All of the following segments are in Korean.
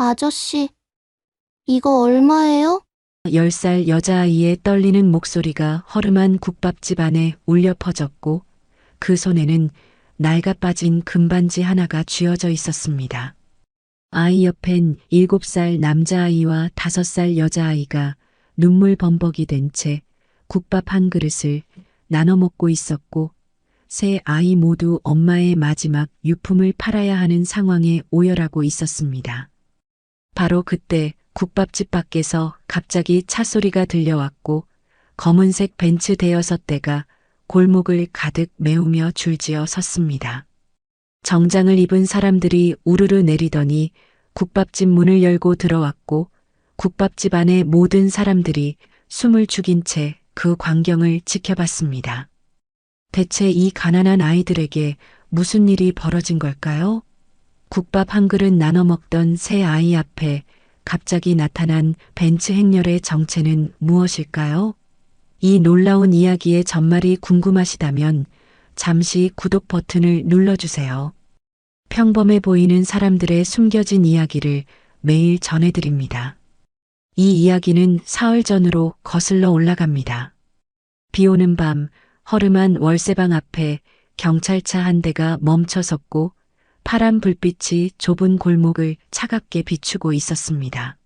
아저씨, 이거 얼마예요? 10살 여자아이의 떨리는 목소리가 허름한 국밥집 안에 울려 퍼졌고 그 손에는 낡아 빠진 금반지 하나가 쥐어져 있었습니다. 아이 옆엔 7살 남자아이와 5살 여자아이가 눈물 범벅이 된 채 국밥 한 그릇을 나눠 먹고 있었고 세 아이 모두 엄마의 마지막 유품을 팔아야 하는 상황에 오열하고 있었습니다. 바로 그때 국밥집 밖에서 갑자기 차 소리가 들려왔고 검은색 벤츠 대여섯 대가 골목을 가득 메우며 줄지어 섰습니다. 정장을 입은 사람들이 우르르 내리더니 국밥집 문을 열고 들어왔고 국밥집 안의 모든 사람들이 숨을 죽인 채 그 광경을 지켜봤습니다. 대체 이 가난한 아이들에게 무슨 일이 벌어진 걸까요? 국밥 한 그릇 나눠 먹던 세 아이 앞에 갑자기 나타난 벤츠 행렬의 정체는 무엇일까요? 이 놀라운 이야기의 전말이 궁금하시다면 잠시 구독 버튼을 눌러주세요. 평범해 보이는 사람들의 숨겨진 이야기를 매일 전해드립니다. 이 이야기는 사흘 전으로 거슬러 올라갑니다. 비 오는 밤 허름한 월세방 앞에 경찰차 한 대가 멈춰 섰고 파란 불빛이 좁은 골목을 차갑게 비추고 있었습니다.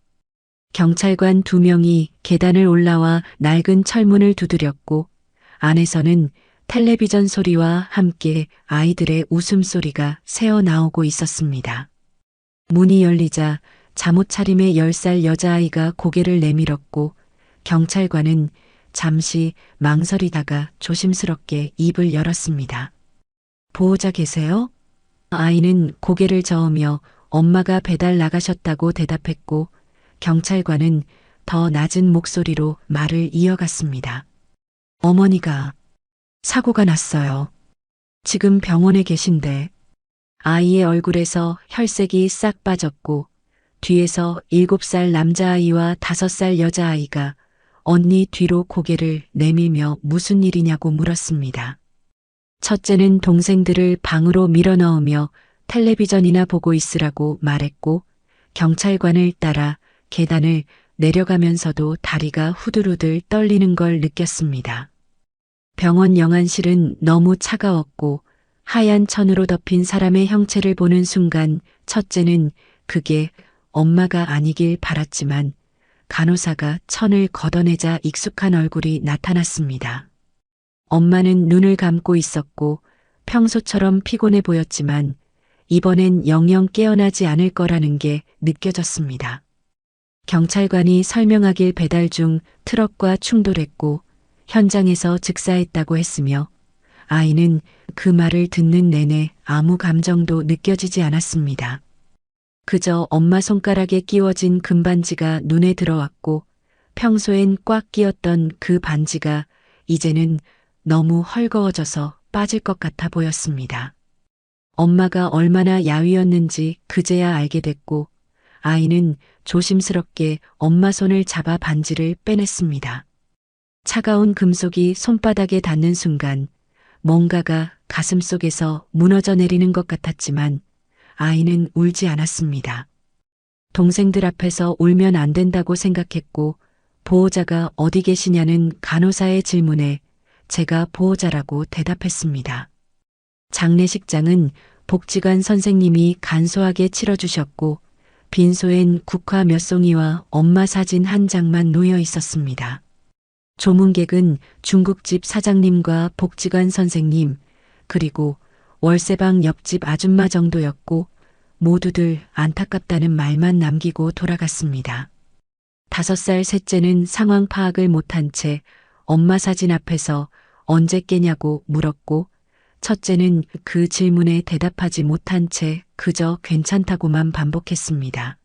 경찰관 2명이 계단을 올라와 낡은 철문을 두드렸고 안에서는 텔레비전 소리와 함께 아이들의 웃음소리가 새어나오고 있었습니다. 문이 열리자 잠옷 차림의 10살 여자아이가 고개를 내밀었고 경찰관은 잠시 망설이다가 조심스럽게 입을 열었습니다. 보호자 계세요? 아이는 고개를 저으며 엄마가 배달 나가셨다고 대답했고 경찰관은 더 낮은 목소리로 말을 이어갔습니다. 어머니가 사고가 났어요. 지금 병원에 계신데 아이의 얼굴에서 혈색이 싹 빠졌고 뒤에서 7살 남자아이와 5살 여자아이가 언니 뒤로 고개를 내밀며 무슨 일이냐고 물었습니다. 첫째는 동생들을 방으로 밀어넣으며 텔레비전이나 보고 있으라고 말했고 경찰관을 따라 계단을 내려가면서도 다리가 후들후들 떨리는 걸 느꼈습니다. 병원 영안실은 너무 차가웠고 하얀 천으로 덮인 사람의 형체를 보는 순간 첫째는 그게 엄마가 아니길 바랐지만 간호사가 천을 걷어내자 익숙한 얼굴이 나타났습니다. 엄마는 눈을 감고 있었고 평소처럼 피곤해 보였지만 이번엔 영영 깨어나지 않을 거라는 게 느껴졌습니다. 경찰관이 설명하길 배달 중 트럭과 충돌했고 현장에서 즉사했다고 했으며 아이는 그 말을 듣는 내내 아무 감정도 느껴지지 않았습니다. 그저 엄마 손가락에 끼워진 금반지가 눈에 들어왔고 평소엔 꽉 끼었던 그 반지가 이제는 너무 헐거워져서 빠질 것 같아 보였습니다. 엄마가 얼마나 야위었는지 그제야 알게 됐고 아이는 조심스럽게 엄마 손을 잡아 반지를 빼냈습니다. 차가운 금속이 손바닥에 닿는 순간 뭔가가 가슴속에서 무너져 내리는 것 같았지만 아이는 울지 않았습니다. 동생들 앞에서 울면 안 된다고 생각했고 보호자가 어디 계시냐는 간호사의 질문에 제가 보호자라고 대답했습니다. 장례식장은 복지관 선생님이 간소하게 치러주셨고 빈소엔 국화 몇 송이와 엄마 사진 한 장만 놓여 있었습니다. 조문객은 중국집 사장님과 복지관 선생님 그리고 월세방 옆집 아줌마 정도였고 모두들 안타깝다는 말만 남기고 돌아갔습니다. 5살 셋째는 상황 파악을 못한 채 엄마 사진 앞에서 언제 깨냐고 물었고 첫째는 그 질문에 대답하지 못한 채 그저 괜찮다고만 반복했습니다.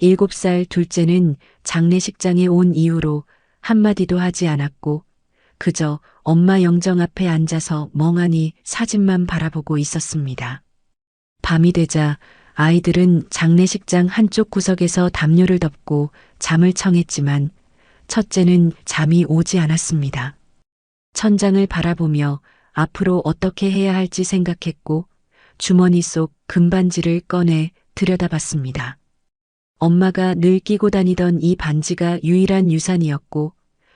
7살 둘째는 장례식장에 온 이후로 한마디도 하지 않았고 그저 엄마 영정 앞에 앉아서 멍하니 사진만 바라보고 있었습니다. 밤이 되자 아이들은 장례식장 한쪽 구석에서 담요를 덮고 잠을 청했지만 첫째는 잠이 오지 않았습니다. 천장을 바라보며 앞으로 어떻게 해야 할지 생각했고 주머니 속 금반지를 꺼내 들여다봤습니다. 엄마가 늘 끼고 다니던 이 반지가 유일한 유산이었고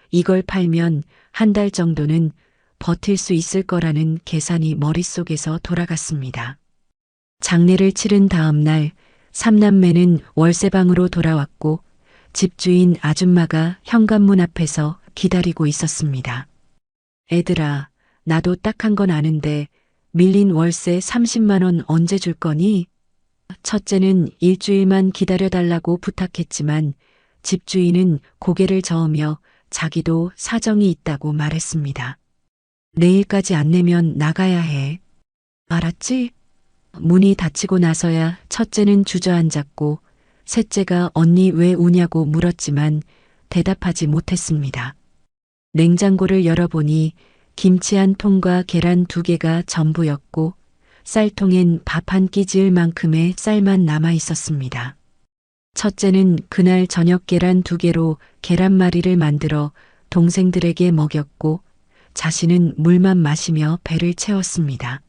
이걸 팔면 한 달 정도는 버틸 수 있을 거라는 계산이 머릿속에서 돌아갔습니다. 장례를 치른 다음 날 삼남매는 월세방으로 돌아왔고 집주인 아줌마가 현관문 앞에서 기다리고 있었습니다. 애들아, 나도 딱 한 건 아는데 밀린 월세 30만 원 언제 줄 거니? 첫째는 일주일만 기다려달라고 부탁했지만 집주인은 고개를 저으며 자기도 사정이 있다고 말했습니다. 내일까지 안 내면 나가야 해. 알았지? 문이 닫히고 나서야 첫째는 주저앉았고 셋째가 언니 왜 우냐고 물었지만 대답하지 못했습니다. 냉장고를 열어보니 김치 한 통과 계란 2개가 전부였고 쌀통엔 밥 한 끼 지을 만큼의 쌀만 남아 있었습니다. 첫째는 그날 저녁 계란 2개로 계란말이를 만들어 동생들에게 먹였고 자신은 물만 마시며 배를 채웠습니다.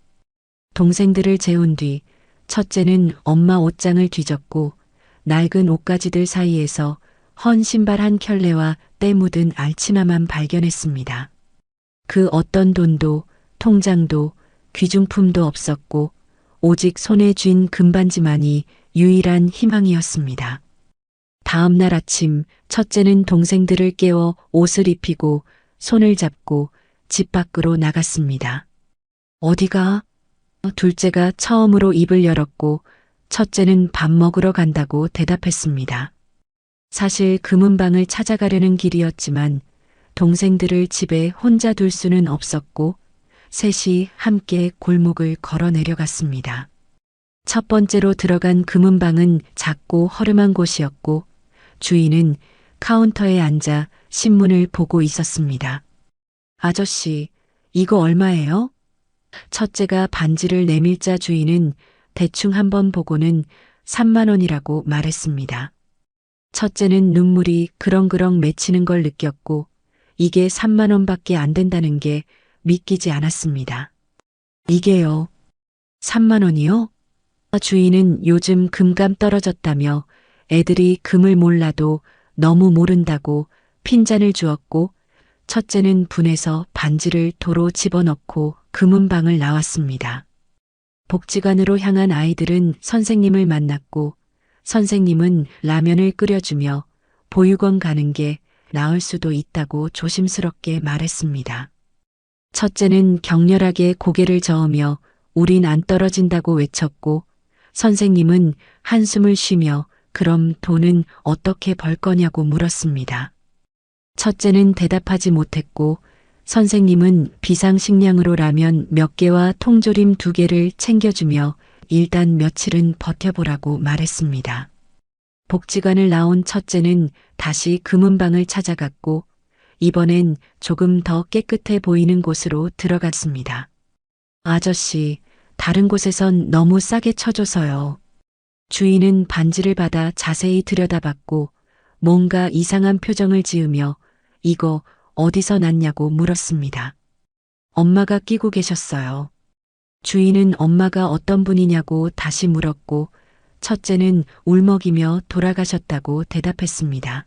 동생들을 재운 뒤 첫째는 엄마 옷장을 뒤졌고 낡은 옷가지들 사이에서 헌 신발 한 켤레와 때 묻은 알치마만 발견했습니다. 그 어떤 돈도 통장도 귀중품도 없었고 오직 손에 쥔 금반지만이 유일한 희망이었습니다. 다음 날 아침 첫째는 동생들을 깨워 옷을 입히고 손을 잡고 집 밖으로 나갔습니다. 어디가? 둘째가 처음으로 입을 열었고 첫째는 밥 먹으러 간다고 대답했습니다. 사실 금은방을 찾아가려는 길이었지만 동생들을 집에 혼자 둘 수는 없었고 셋이 함께 골목을 걸어 내려갔습니다. 첫 번째로 들어간 금은방은 작고 허름한 곳이었고 주인은 카운터에 앉아 신문을 보고 있었습니다. 아저씨, 이거 얼마예요? 첫째가 반지를 내밀자 주인은 대충 한번 보고는 3만 원이라고 말했습니다. 첫째는 눈물이 그렁그렁 맺히는 걸 느꼈고 이게 3만 원밖에 안 된다는 게 믿기지 않았습니다. 이게요. 3만 원이요? 주인은 요즘 금감 떨어졌다며 애들이 금을 몰라도 너무 모른다고 핀잔을 주었고 첫째는 분해서 반지를 도로 집어넣고 금은방을 나왔습니다. 복지관으로 향한 아이들은 선생님을 만났고 선생님은 라면을 끓여주며 보육원 가는 게 나을 수도 있다고 조심스럽게 말했습니다. 첫째는 격렬하게 고개를 저으며 우린 안 떨어진다고 외쳤고 선생님은 한숨을 쉬며 그럼 돈은 어떻게 벌 거냐고 물었습니다. 첫째는 대답하지 못했고 선생님은 비상식량으로 라면 몇 개와 통조림 2개를 챙겨주며 일단 며칠은 버텨보라고 말했습니다. 복지관을 나온 첫째는 다시 금은방을 찾아갔고 이번엔 조금 더 깨끗해 보이는 곳으로 들어갔습니다. 아저씨, 다른 곳에선 너무 싸게 쳐줘서요. 주인은 반지를 받아 자세히 들여다봤고 뭔가 이상한 표정을 지으며 이거 어디서 났냐고 물었습니다. 엄마가 끼고 계셨어요. 주인은 엄마가 어떤 분이냐고 다시 물었고 첫째는 울먹이며 돌아가셨다고 대답했습니다.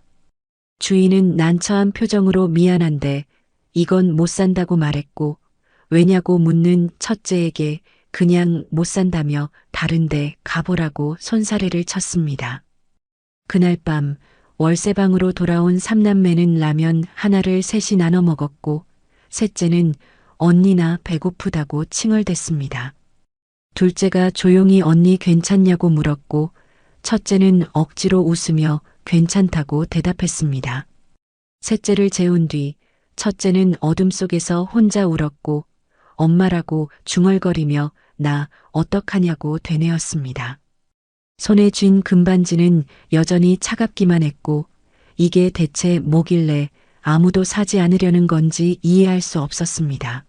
주인은 난처한 표정으로 미안한데 이건 못 산다고 말했고 왜냐고 묻는 첫째에게 그냥 못 산다며 다른데 가보라고 손사래를 쳤습니다. 그날 밤 월세방으로 돌아온 삼남매는 라면 하나를 셋이 나눠 먹었고 셋째는 언니나 배고프다고 칭얼댔습니다. 둘째가 조용히 언니 괜찮냐고 물었고 첫째는 억지로 웃으며 괜찮다고 대답했습니다. 셋째를 재운 뒤 첫째는 어둠 속에서 혼자 울었고 엄마라고 중얼거리며 나 어떡하냐고 되뇌었습니다. 손에 쥔 금반지는 여전히 차갑기만 했고 이게 대체 뭐길래 아무도 사지 않으려는 건지 이해할 수 없었습니다.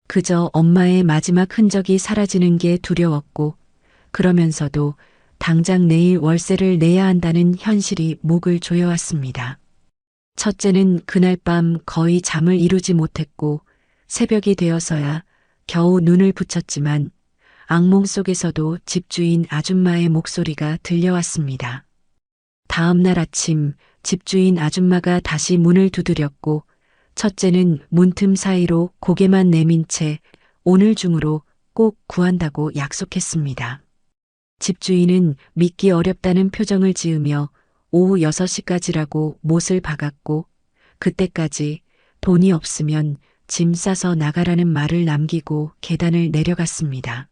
그저 엄마의 마지막 흔적이 사라지는 게 두려웠고 그러면서도 당장 내일 월세를 내야 한다는 현실이 목을 조여왔습니다. 첫째는 그날 밤 거의 잠을 이루지 못했고 새벽이 되어서야 겨우 눈을 붙였지만 악몽 속에서도 집주인 아줌마의 목소리가 들려왔습니다. 다음 날 아침 집주인 아줌마가 다시 문을 두드렸고 첫째는 문틈 사이로 고개만 내민 채 오늘 중으로 꼭 구한다고 약속했습니다. 집주인은 믿기 어렵다는 표정을 지으며 오후 6시까지라고 못을 박았고 그때까지 돈이 없으면 짐 싸서 나가라는 말을 남기고 계단을 내려갔습니다.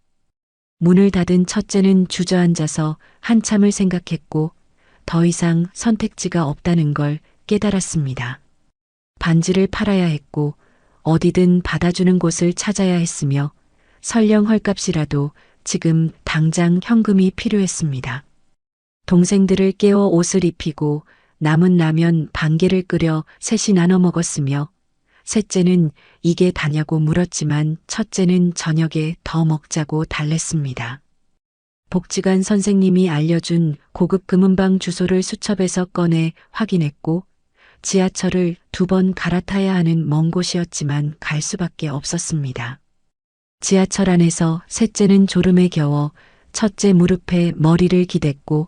문을 닫은 첫째는 주저앉아서 한참을 생각했고 더 이상 선택지가 없다는 걸 깨달았습니다. 반지를 팔아야 했고 어디든 받아주는 곳을 찾아야 했으며 설령 헐값이라도 지금 당장 현금이 필요했습니다. 동생들을 깨워 옷을 입히고 남은 라면 반 개를 끓여 셋이 나눠 먹었으며 셋째는 이게 다냐고 물었지만 첫째는 저녁에 더 먹자고 달랬습니다. 복지관 선생님이 알려준 고급 금은방 주소를 수첩에서 꺼내 확인했고 지하철을 2번 갈아타야 하는 먼 곳이었지만 갈 수밖에 없었습니다. 지하철 안에서 셋째는 졸음에 겨워 첫째 무릎에 머리를 기댔고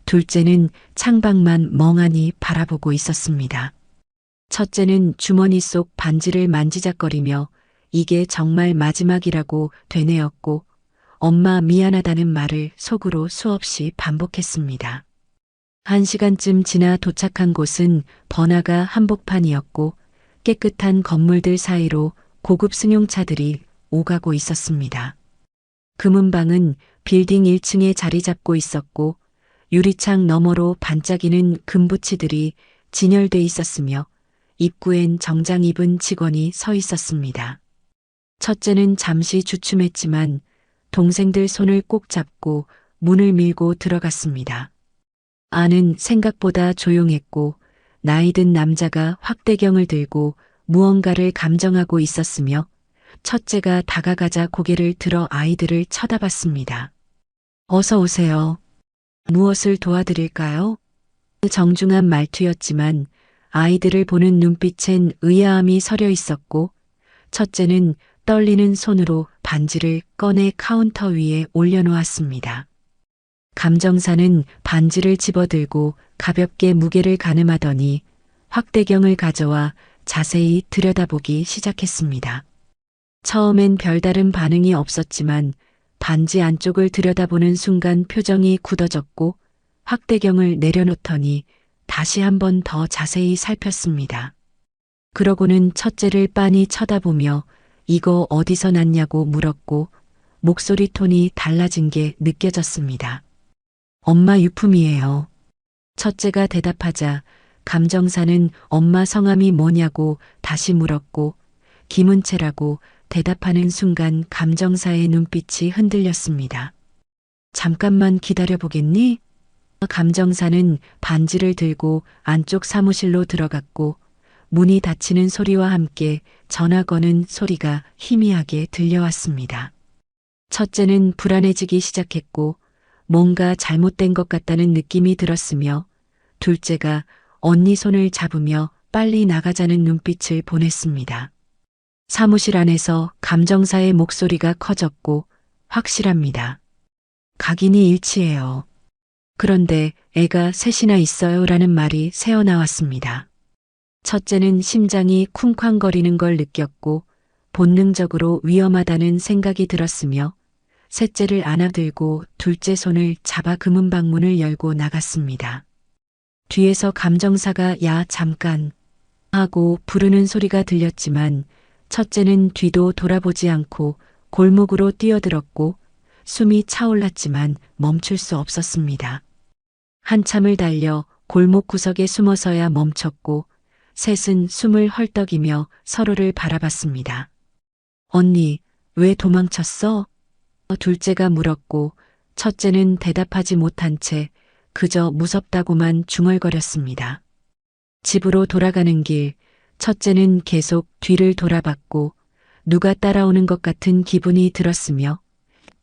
둘째는 창밖만 멍하니 바라보고 있었습니다. 첫째는 주머니 속 반지를 만지작거리며 이게 정말 마지막이라고 되뇌었고 엄마 미안하다는 말을 속으로 수없이 반복했습니다. 1시간쯤 지나 도착한 곳은 번화가 한복판이었고 깨끗한 건물들 사이로 고급 승용차들이 오가고 있었습니다. 금은방은 빌딩 1층에 자리 잡고 있었고 유리창 너머로 반짝이는 금부치들이 진열돼 있었으며 입구엔 정장 입은 직원이 서 있었습니다. 첫째는 잠시 주춤했지만 동생들 손을 꼭 잡고 문을 밀고 들어갔습니다. 안은 생각보다 조용했고 나이 든 남자가 확대경을 들고 무언가를 감정하고 있었으며 첫째가 다가가자 고개를 들어 아이들을 쳐다봤습니다. 어서 오세요. 무엇을 도와드릴까요? 정중한 말투였지만 아이들을 보는 눈빛엔 의아함이 서려 있었고 첫째는 떨리는 손으로 반지를 꺼내 카운터 위에 올려놓았습니다. 감정사는 반지를 집어들고 가볍게 무게를 가늠하더니 확대경을 가져와 자세히 들여다보기 시작했습니다. 처음엔 별다른 반응이 없었지만 반지 안쪽을 들여다보는 순간 표정이 굳어졌고 확대경을 내려놓더니 다시 한 번 더 자세히 살폈습니다. 그러고는 첫째를 빤히 쳐다보며 이거 어디서 났냐고 물었고 목소리 톤이 달라진 게 느껴졌습니다. 엄마 유품이에요. 첫째가 대답하자 감정사는 엄마 성함이 뭐냐고 다시 물었고 김은채라고 대답하는 순간 감정사의 눈빛이 흔들렸습니다. 잠깐만 기다려보겠니? 감정사는 반지를 들고 안쪽 사무실로 들어갔고 문이 닫히는 소리와 함께 전화 거는 소리가 희미하게 들려왔습니다. 첫째는 불안해지기 시작했고 뭔가 잘못된 것 같다는 느낌이 들었으며 둘째가 언니 손을 잡으며 빨리 나가자는 눈빛을 보냈습니다. 사무실 안에서 감정사의 목소리가 커졌고 확실합니다. 각인이 일치해요. 그런데 애가 셋이나 있어요 라는 말이 새어나왔습니다. 첫째는 심장이 쿵쾅거리는 걸 느꼈고 본능적으로 위험하다는 생각이 들었으며 셋째를 안아들고 둘째 손을 잡아 금은방 문을 열고 나갔습니다. 뒤에서 감정사가 야 잠깐 하고 부르는 소리가 들렸지만 첫째는 뒤도 돌아보지 않고 골목으로 뛰어들었고 숨이 차올랐지만 멈출 수 없었습니다. 한참을 달려 골목 구석에 숨어서야 멈췄고 셋은 숨을 헐떡이며 서로를 바라봤습니다. 언니, 왜 도망쳤어? 둘째가 물었고 첫째는 대답하지 못한 채 그저 무섭다고만 중얼거렸습니다. 집으로 돌아가는 길, 첫째는 계속 뒤를 돌아봤고 누가 따라오는 것 같은 기분이 들었으며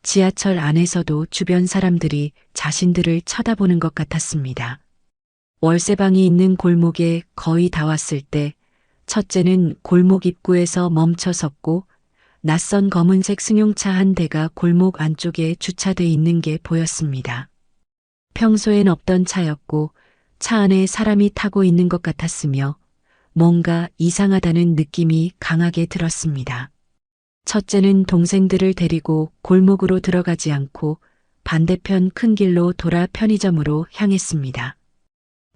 지하철 안에서도 주변 사람들이 자신들을 쳐다보는 것 같았습니다. 월세방이 있는 골목에 거의 다 왔을 때 첫째는 골목 입구에서 멈춰 섰고 낯선 검은색 승용차 한 대가 골목 안쪽에 주차돼 있는 게 보였습니다. 평소엔 없던 차였고 차 안에 사람이 타고 있는 것 같았으며 뭔가 이상하다는 느낌이 강하게 들었습니다. 첫째는 동생들을 데리고 골목으로 들어가지 않고 반대편 큰 길로 돌아 편의점으로 향했습니다.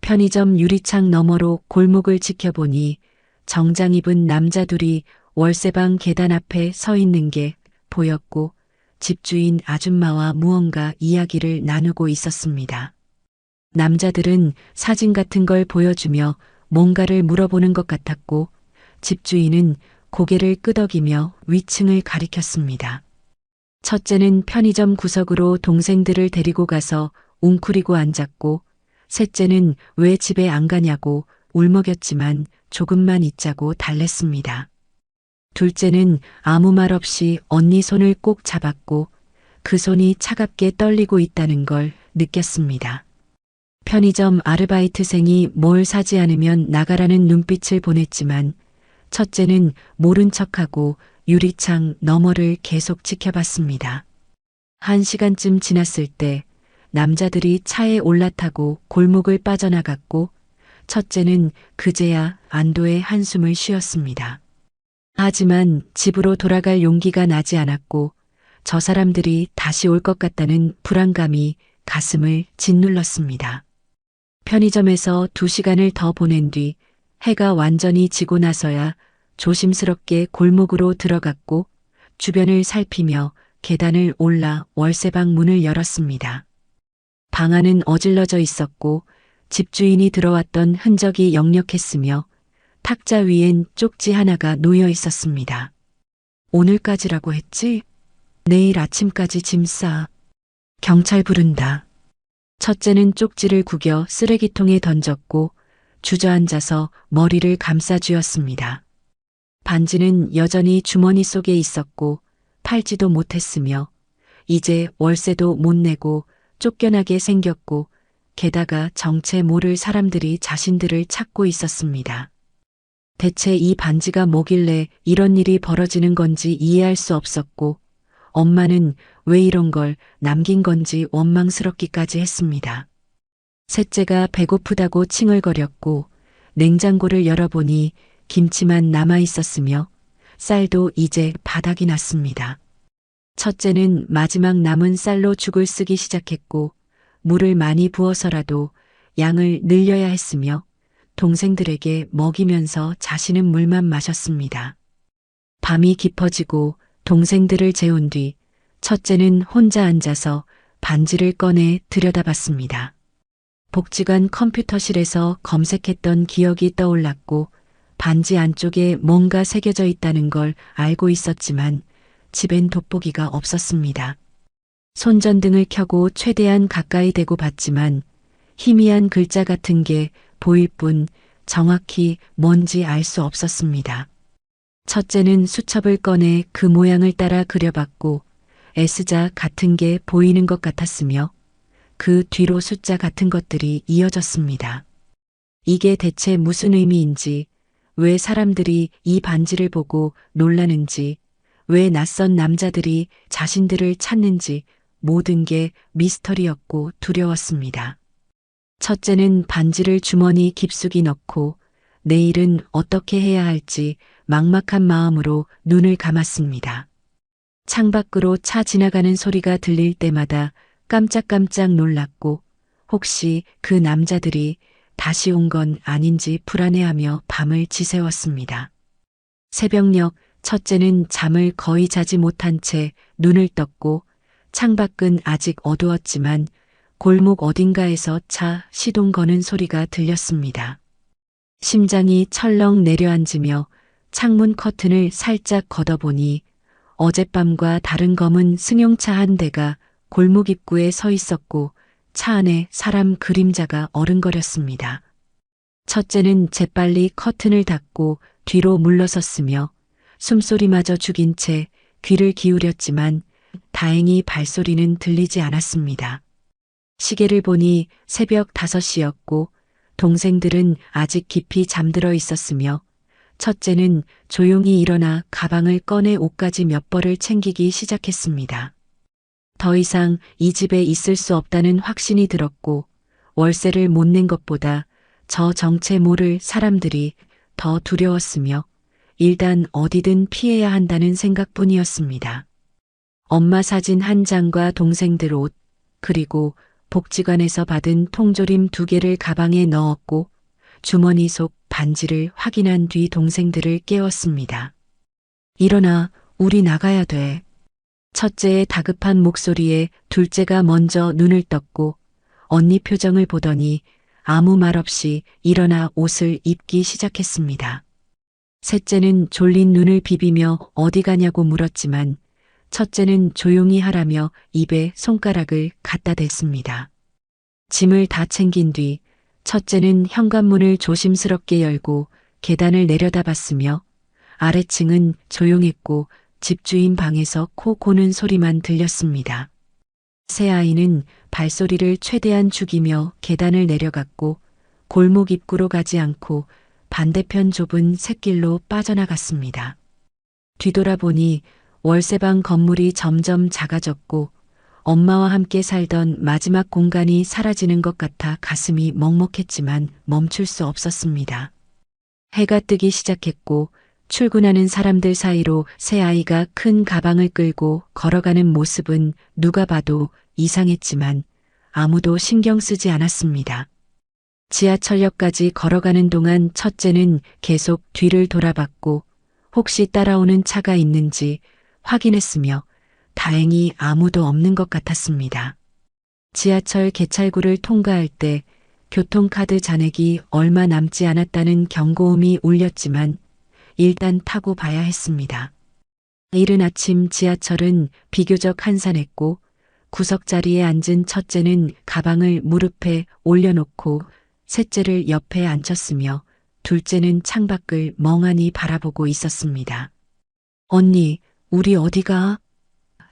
편의점 유리창 너머로 골목을 지켜보니 정장 입은 남자 둘이 월세방 계단 앞에 서 있는 게 보였고 집주인 아줌마와 무언가 이야기를 나누고 있었습니다. 남자들은 사진 같은 걸 보여주며 뭔가를 물어보는 것 같았고 집주인은 고개를 끄덕이며 위층을 가리켰습니다. 첫째는 편의점 구석으로 동생들을 데리고 가서 웅크리고 앉았고 셋째는 왜 집에 안 가냐고 울먹였지만 조금만 있자고 달랬습니다. 둘째는 아무 말 없이 언니 손을 꼭 잡았고 그 손이 차갑게 떨리고 있다는 걸 느꼈습니다. 편의점 아르바이트생이 뭘 사지 않으면 나가라는 눈빛을 보냈지만 첫째는 모른 척하고 유리창 너머를 계속 지켜봤습니다. 1시간쯤 지났을 때 남자들이 차에 올라타고 골목을 빠져나갔고 첫째는 그제야 안도의 한숨을 쉬었습니다. 하지만 집으로 돌아갈 용기가 나지 않았고 저 사람들이 다시 올 것 같다는 불안감이 가슴을 짓눌렀습니다. 편의점에서 2시간을 더 보낸 뒤 해가 완전히 지고 나서야 조심스럽게 골목으로 들어갔고 주변을 살피며 계단을 올라 월세방 문을 열었습니다. 방 안은 어질러져 있었고 집주인이 들어왔던 흔적이 역력했으며 탁자 위엔 쪽지 하나가 놓여 있었습니다. 오늘까지라고 했지? 내일 아침까지 짐 싸. 경찰 부른다. 첫째는 쪽지를 구겨 쓰레기통에 던졌고 주저앉아서 머리를 감싸쥐었습니다. 반지는 여전히 주머니 속에 있었고 팔지도 못했으며 이제 월세도 못 내고 쫓겨나게 생겼고 게다가 정체 모를 사람들이 자신들을 찾고 있었습니다. 대체 이 반지가 뭐길래 이런 일이 벌어지는 건지 이해할 수 없었고 엄마는 왜 이런 걸 남긴 건지 원망스럽기까지 했습니다. 셋째가 배고프다고 칭얼거렸고 냉장고를 열어보니 김치만 남아 있었으며 쌀도 이제 바닥이 났습니다. 첫째는 마지막 남은 쌀로 죽을 쓰기 시작했고 물을 많이 부어서라도 양을 늘려야 했으며 동생들에게 먹이면서 자신은 물만 마셨습니다. 밤이 깊어지고 동생들을 재운 뒤 첫째는 혼자 앉아서 반지를 꺼내 들여다봤습니다. 복지관 컴퓨터실에서 검색했던 기억이 떠올랐고 반지 안쪽에 뭔가 새겨져 있다는 걸 알고 있었지만 집엔 돋보기가 없었습니다. 손전등을 켜고 최대한 가까이 대고 봤지만 희미한 글자 같은 게 보일 뿐 정확히 뭔지 알 수 없었습니다. 첫째는 수첩을 꺼내 그 모양을 따라 그려봤고 S자 같은 게 보이는 것 같았으며 그 뒤로 숫자 같은 것들이 이어졌습니다. 이게 대체 무슨 의미인지, 왜 사람들이 이 반지를 보고 놀라는지, 왜 낯선 남자들이 자신들을 찾는지 모든 게 미스터리였고 두려웠습니다. 첫째는 반지를 주머니 깊숙이 넣고 내일은 어떻게 해야 할지 막막한 마음으로 눈을 감았습니다. 창밖으로 차 지나가는 소리가 들릴 때마다 깜짝깜짝 놀랐고 혹시 그 남자들이 다시 온 건 아닌지 불안해하며 밤을 지새웠습니다. 새벽녘 첫째는 잠을 거의 자지 못한 채 눈을 떴고 창밖은 아직 어두웠지만 골목 어딘가에서 차 시동 거는 소리가 들렸습니다. 심장이 철렁 내려앉으며 창문 커튼을 살짝 걷어보니 어젯밤과 다른 검은 승용차 한 대가 골목 입구에 서 있었고 차 안에 사람 그림자가 어른거렸습니다. 첫째는 재빨리 커튼을 닫고 뒤로 물러섰으며 숨소리마저 죽인 채 귀를 기울였지만 다행히 발소리는 들리지 않았습니다. 시계를 보니 새벽 5시였고 동생들은 아직 깊이 잠들어 있었으며 첫째는 조용히 일어나 가방을 꺼내 옷가지 몇 벌을 챙기기 시작했습니다. 더 이상 이 집에 있을 수 없다는 확신이 들었고 월세를 못 낸 것보다 저 정체 모를 사람들이 더 두려웠으며 일단 어디든 피해야 한다는 생각뿐이었습니다. 엄마 사진 한 장과 동생들 옷, 그리고 복지관에서 받은 통조림 2개를 가방에 넣었고 주머니 속 반지를 확인한 뒤 동생들을 깨웠습니다. 일어나, 우리 나가야 돼. 첫째의 다급한 목소리에 둘째가 먼저 눈을 떴고 언니 표정을 보더니 아무 말 없이 일어나 옷을 입기 시작했습니다. 셋째는 졸린 눈을 비비며 어디 가냐고 물었지만 첫째는 조용히 하라며 입에 손가락을 갖다 댔습니다. 짐을 다 챙긴 뒤 첫째는 현관문을 조심스럽게 열고 계단을 내려다봤으며 아래층은 조용했고 집주인 방에서 코 고는 소리만 들렸습니다. 새 아이는 발소리를 최대한 죽이며 계단을 내려갔고 골목 입구로 가지 않고 반대편 좁은 샛길로 빠져나갔습니다. 뒤돌아보니 월세방 건물이 점점 작아졌고 엄마와 함께 살던 마지막 공간이 사라지는 것 같아 가슴이 먹먹했지만 멈출 수 없었습니다. 해가 뜨기 시작했고 출근하는 사람들 사이로 새 아이가 큰 가방을 끌고 걸어가는 모습은 누가 봐도 이상했지만 아무도 신경 쓰지 않았습니다. 지하철역까지 걸어가는 동안 첫째는 계속 뒤를 돌아봤고 혹시 따라오는 차가 있는지 확인했으며 다행히 아무도 없는 것 같았습니다. 지하철 개찰구를 통과할 때 교통카드 잔액이 얼마 남지 않았다는 경고음이 울렸지만 일단 타고 봐야 했습니다. 이른 아침 지하철은 비교적 한산했고 구석자리에 앉은 첫째는 가방을 무릎에 올려놓고 셋째를 옆에 앉혔으며 둘째는 창밖을 멍하니 바라보고 있었습니다. 언니, 우리 어디가?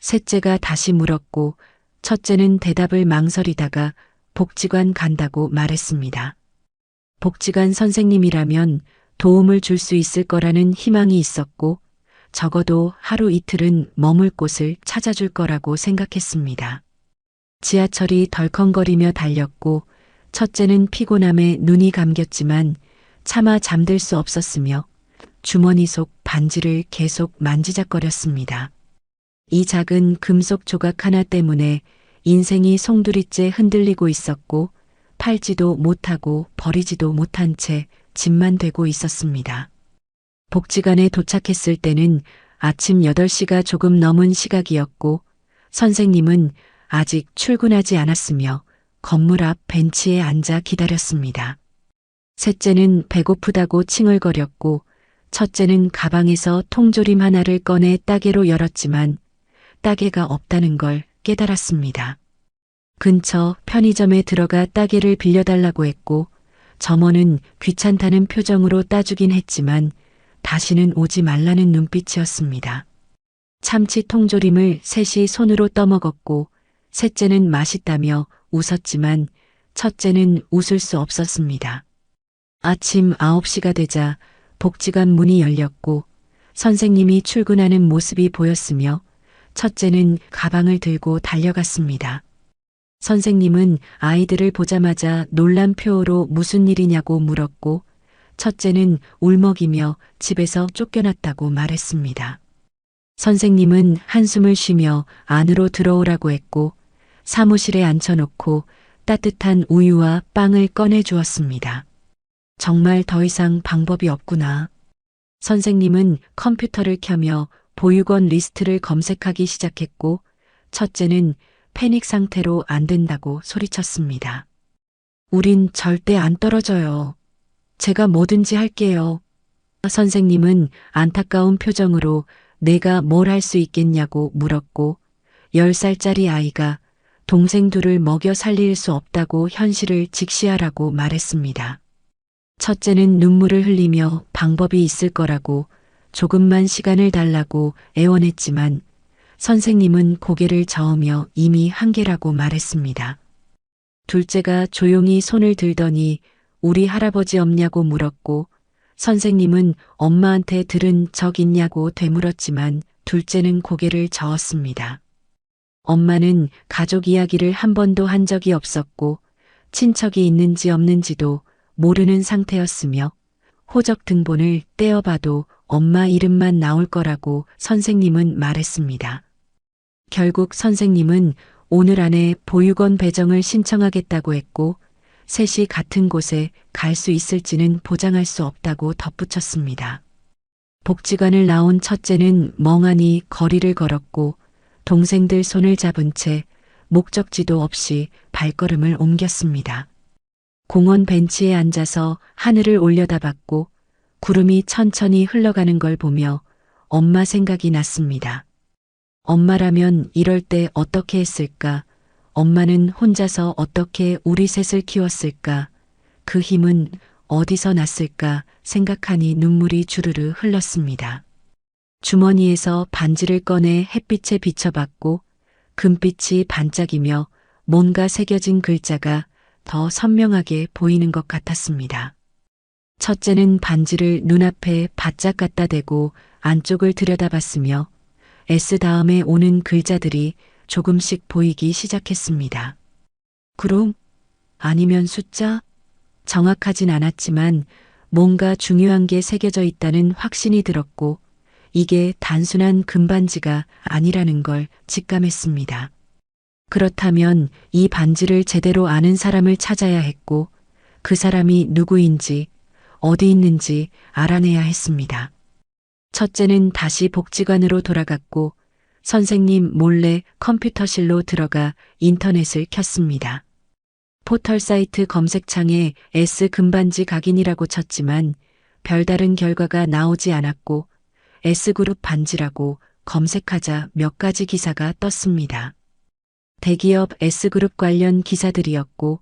셋째가 다시 물었고 첫째는 대답을 망설이다가 복지관 간다고 말했습니다. 복지관 선생님이라면 도움을 줄 수 있을 거라는 희망이 있었고 적어도 하루 이틀은 머물 곳을 찾아줄 거라고 생각했습니다. 지하철이 덜컹거리며 달렸고 첫째는 피곤함에 눈이 감겼지만 차마 잠들 수 없었으며 주머니 속 반지를 계속 만지작거렸습니다. 이 작은 금속 조각 하나 때문에 인생이 송두리째 흔들리고 있었고 팔지도 못하고 버리지도 못한 채 짐만 되고 있었습니다. 복지관에 도착했을 때는 아침 8시가 조금 넘은 시각이었고 선생님은 아직 출근하지 않았으며 건물 앞 벤치에 앉아 기다렸습니다. 셋째는 배고프다고 칭얼거렸고 첫째는 가방에서 통조림 하나를 꺼내 따개로 열었지만 따개가 없다는 걸 깨달았습니다. 근처 편의점에 들어가 따개를 빌려달라고 했고 점원은 귀찮다는 표정으로 따주긴 했지만 다시는 오지 말라는 눈빛이었습니다. 참치 통조림을 셋이 손으로 떠먹었고 셋째는 맛있다며 웃었지만 첫째는 웃을 수 없었습니다. 아침 9시가 되자 복지관 문이 열렸고 선생님이 출근하는 모습이 보였으며 첫째는 가방을 들고 달려갔습니다. 선생님은 아이들을 보자마자 놀란 표호로 무슨 일이냐고 물었고 첫째는 울먹이며 집에서 쫓겨났다고 말했습니다. 선생님은 한숨을 쉬며 안으로 들어오라고 했고 사무실에 앉혀놓고 따뜻한 우유와 빵을 꺼내 주었습니다. 정말 더 이상 방법이 없구나. 선생님은 컴퓨터를 켜며 보육원 리스트를 검색하기 시작했고 첫째는 패닉 상태로 안 된다고 소리쳤습니다. 우린 절대 안 떨어져요. 제가 뭐든지 할게요. 선생님은 안타까운 표정으로 내가 뭘 할 수 있겠냐고 물었고 10살짜리 아이가 동생 둘을 먹여 살릴 수 없다고 현실을 직시하라고 말했습니다. 첫째는 눈물을 흘리며 방법이 있을 거라고 조금만 시간을 달라고 애원했지만 선생님은 고개를 저으며 이미 한계라고 말했습니다. 둘째가 조용히 손을 들더니 우리 할아버지 없냐고 물었고 선생님은 엄마한테 들은 적 있냐고 되물었지만 둘째는 고개를 저었습니다. 엄마는 가족 이야기를 한 번도 한 적이 없었고 친척이 있는지 없는지도 모르는 상태였으며 호적 등본을 떼어봐도 엄마 이름만 나올 거라고 선생님은 말했습니다. 결국 선생님은 오늘 안에 보육원 배정을 신청하겠다고 했고 셋이 같은 곳에 갈 수 있을지는 보장할 수 없다고 덧붙였습니다. 복지관을 나온 첫째는 멍하니 거리를 걸었고 동생들 손을 잡은 채 목적지도 없이 발걸음을 옮겼습니다. 공원 벤치에 앉아서 하늘을 올려다봤고 구름이 천천히 흘러가는 걸 보며 엄마 생각이 났습니다. 엄마라면 이럴 때 어떻게 했을까? 엄마는 혼자서 어떻게 우리 셋을 키웠을까? 그 힘은 어디서 났을까 생각하니 눈물이 주르르 흘렀습니다. 주머니에서 반지를 꺼내 햇빛에 비춰봤고 금빛이 반짝이며 뭔가 새겨진 글자가 더 선명하게 보이는 것 같았습니다. 첫째는 반지를 눈앞에 바짝 갖다 대고 안쪽을 들여다봤으며 S 다음에 오는 글자들이 조금씩 보이기 시작했습니다. 구름? 아니면 숫자? 정확하진 않았지만 뭔가 중요한 게 새겨져 있다는 확신이 들었고 이게 단순한 금반지가 아니라는 걸 직감했습니다. 그렇다면 이 반지를 제대로 아는 사람을 찾아야 했고 그 사람이 누구인지 어디 있는지 알아내야 했습니다. 첫째는 다시 복지관으로 돌아갔고 선생님 몰래 컴퓨터실로 들어가 인터넷을 켰습니다. 포털 사이트 검색창에 S 금반지 각인이라고 쳤지만 별다른 결과가 나오지 않았고 S그룹 반지라고 검색하자 몇 가지 기사가 떴습니다. 대기업 S그룹 관련 기사들이었고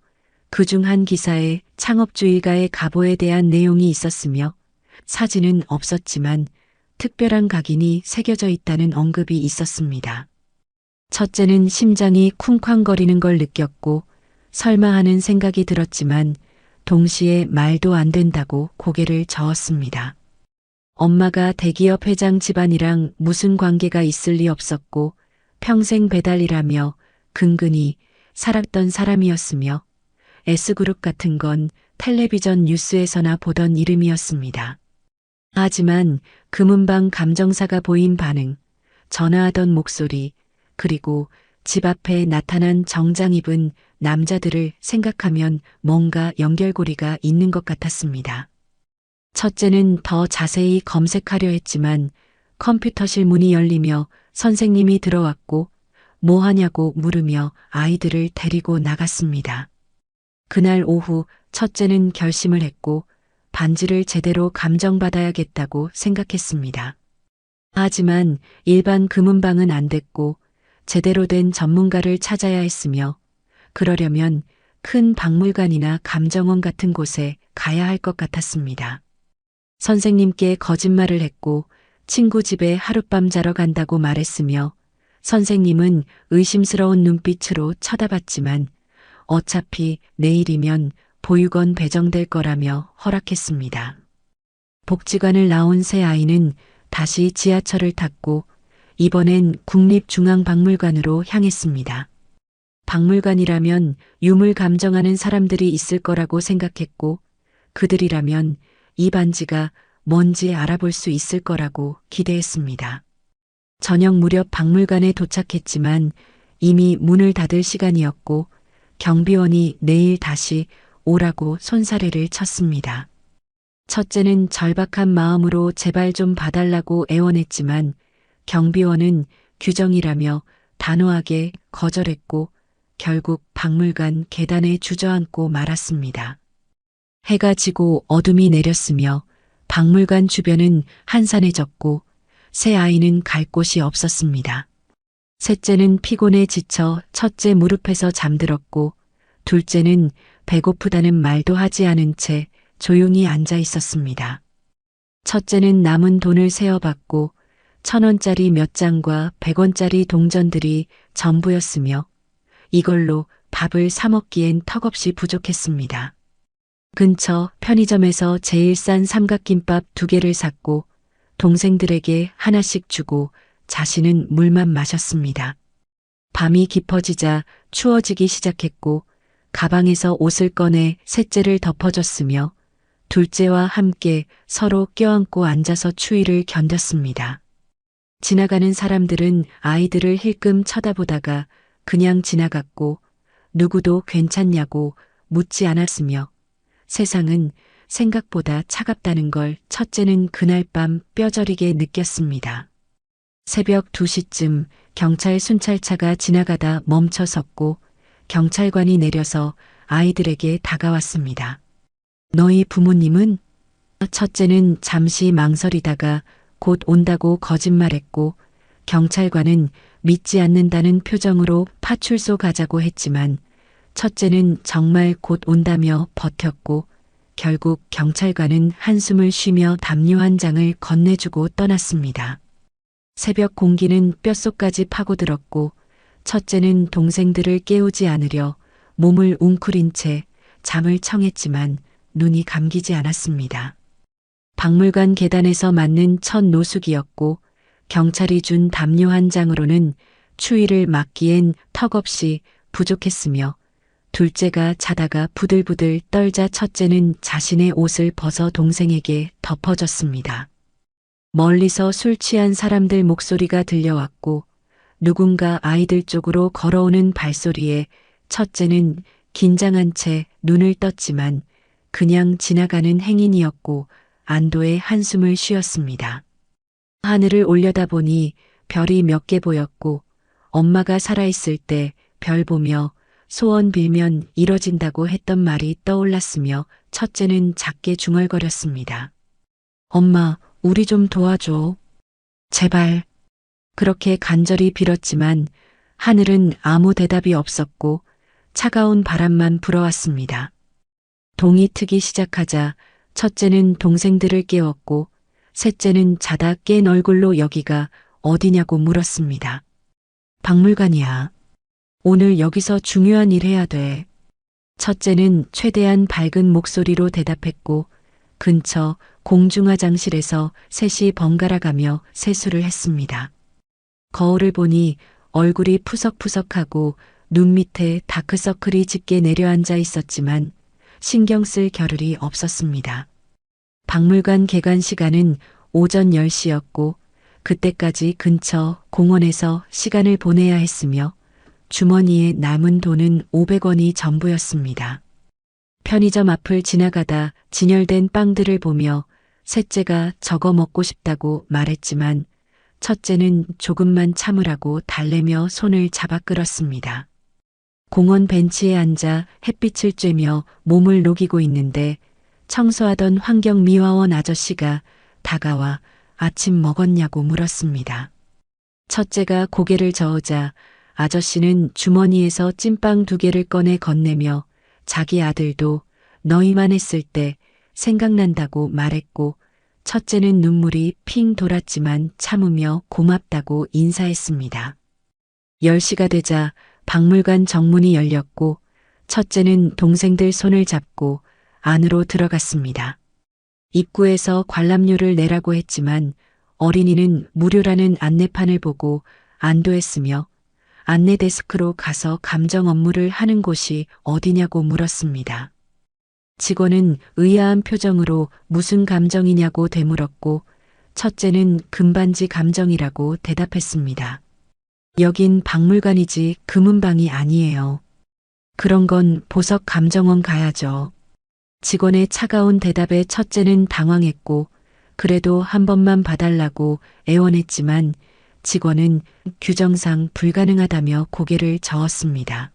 그중 한 기사에 창업주의가의 가보에 대한 내용이 있었으며 사진은 없었지만 특별한 각인이 새겨져 있다는 언급이 있었습니다. 첫째는 심장이 쿵쾅거리는 걸 느꼈고 설마 하는 생각이 들었지만 동시에 말도 안 된다고 고개를 저었습니다. 엄마가 대기업 회장 집안이랑 무슨 관계가 있을 리 없었고 평생 배달이라며 근근히 살았던 사람이었으며 S그룹 같은 건 텔레비전 뉴스에서나 보던 이름이었습니다. 하지만 금은방 감정사가 보인 반응, 전화하던 목소리, 그리고 집 앞에 나타난 정장 입은 남자들을 생각하면 뭔가 연결고리가 있는 것 같았습니다. 첫째는 더 자세히 검색하려 했지만 컴퓨터실 문이 열리며 선생님이 들어왔고 뭐 하냐고 물으며 아이들을 데리고 나갔습니다. 그날 오후 첫째는 결심을 했고 반지를 제대로 감정받아야겠다고 생각했습니다. 하지만 일반 금은방은 안 됐고 제대로 된 전문가를 찾아야 했으며 그러려면 큰 박물관이나 감정원 같은 곳에 가야 할 것 같았습니다. 선생님께 거짓말을 했고 친구 집에 하룻밤 자러 간다고 말했으며 선생님은 의심스러운 눈빛으로 쳐다봤지만 어차피 내일이면 보육원 배정될 거라며 허락했습니다. 복지관을 나온 새 아이는 다시 지하철을 탔고 이번엔 국립중앙박물관으로 향했습니다. 박물관이라면 유물 감정하는 사람들이 있을 거라고 생각했고 그들이라면 이 반지가 뭔지 알아볼 수 있을 거라고 기대했습니다. 저녁 무렵 박물관에 도착했지만 이미 문을 닫을 시간이었고 경비원이 내일 다시 오라고 손사래를 쳤습니다. 첫째는 절박한 마음으로 제발 좀 봐달라고 애원했지만 경비원은 규정이라며 단호하게 거절했고 결국 박물관 계단에 주저앉고 말았습니다. 해가 지고 어둠이 내렸으며 박물관 주변은 한산해졌고 새 아이는 갈 곳이 없었습니다. 셋째는 피곤에 지쳐 첫째 무릎에서 잠들었고 둘째는 배고프다는 말도 하지 않은 채 조용히 앉아 있었습니다. 첫째는 남은 돈을 세어봤고 1,000원짜리 몇 장과 100원짜리 동전들이 전부였으며 이걸로 밥을 사 먹기엔 턱없이 부족했습니다. 근처 편의점에서 제일 싼 삼각김밥 2개를 샀고 동생들에게 하나씩 주고 자신은 물만 마셨습니다. 밤이 깊어지자 추워지기 시작했고 가방에서 옷을 꺼내 셋째를 덮어줬으며 둘째와 함께 서로 껴안고 앉아서 추위를 견뎠습니다. 지나가는 사람들은 아이들을 힐끔 쳐다보다가 그냥 지나갔고 누구도 괜찮냐고 묻지 않았으며 세상은 생각보다 차갑다는 걸 첫째는 그날 밤 뼈저리게 느꼈습니다. 새벽 2시쯤 경찰 순찰차가 지나가다 멈춰 섰고 경찰관이 내려서 아이들에게 다가왔습니다. 너희 부모님은? 첫째는 잠시 망설이다가 곧 온다고 거짓말했고 경찰관은 믿지 않는다는 표정으로 파출소 가자고 했지만 첫째는 정말 곧 온다며 버텼고 결국 경찰관은 한숨을 쉬며 담요 한 장을 건네주고 떠났습니다. 새벽 공기는 뼛속까지 파고들었고 첫째는 동생들을 깨우지 않으려 몸을 웅크린 채 잠을 청했지만 눈이 감기지 않았습니다. 박물관 계단에서 맞는 첫 노숙이었고 경찰이 준 담요 한 장으로는 추위를 막기엔 턱없이 부족했으며 둘째가 자다가 부들부들 떨자 첫째는 자신의 옷을 벗어 동생에게 덮어줬습니다. 멀리서 술 취한 사람들 목소리가 들려왔고 누군가 아이들 쪽으로 걸어오는 발소리에 첫째는 긴장한 채 눈을 떴지만 그냥 지나가는 행인이었고 안도의 한숨을 쉬었습니다. 하늘을 올려다보니 별이 몇 개 보였고 엄마가 살아있을 때 별 보며 소원 빌면 이뤄진다고 했던 말이 떠올랐으며 첫째는 작게 중얼거렸습니다. 엄마, 우리 좀 도와줘. 제발. 그렇게 간절히 빌었지만 하늘은 아무 대답이 없었고 차가운 바람만 불어왔습니다. 동이 트기 시작하자 첫째는 동생들을 깨웠고 셋째는 자다 깬 얼굴로 여기가 어디냐고 물었습니다. 박물관이야. 오늘 여기서 중요한 일 해야 돼. 첫째는 최대한 밝은 목소리로 대답했고 근처 공중화장실에서 셋이 번갈아가며 세수를 했습니다. 거울을 보니 얼굴이 푸석푸석하고 눈 밑에 다크서클이 짙게 내려앉아 있었지만 신경 쓸 겨를이 없었습니다. 박물관 개관 시간은 오전 10시였고 그때까지 근처 공원에서 시간을 보내야 했으며 주머니에 남은 돈은 500원이 전부였습니다. 편의점 앞을 지나가다 진열된 빵들을 보며 셋째가 저거 먹고 싶다고 말했지만 첫째는 조금만 참으라고 달래며 손을 잡아 끌었습니다. 공원 벤치에 앉아 햇빛을 쬐며 몸을 녹이고 있는데 청소하던 환경미화원 아저씨가 다가와 아침 먹었냐고 물었습니다. 첫째가 고개를 저으자 아저씨는 주머니에서 찐빵 2개를 꺼내 건네며 자기 아들도 너희만 했을 때 생각난다고 말했고 첫째는 눈물이 핑 돌았지만 참으며 고맙다고 인사했습니다. 10시가 되자 박물관 정문이 열렸고 첫째는 동생들 손을 잡고 안으로 들어갔습니다. 입구에서 관람료를 내라고 했지만 어린이는 무료라는 안내판을 보고 안도했으며 안내 데스크로 가서 감정 업무를 하는 곳이 어디냐고 물었습니다. 직원은 의아한 표정으로 무슨 감정이냐고 되물었고 첫째는 금반지 감정이라고 대답했습니다. 여긴 박물관이지 금은방이 아니에요. 그런 건 보석 감정원 가야죠. 직원의 차가운 대답에 첫째는 당황했고 그래도 한 번만 봐달라고 애원했지만 직원은 규정상 불가능하다며 고개를 저었습니다.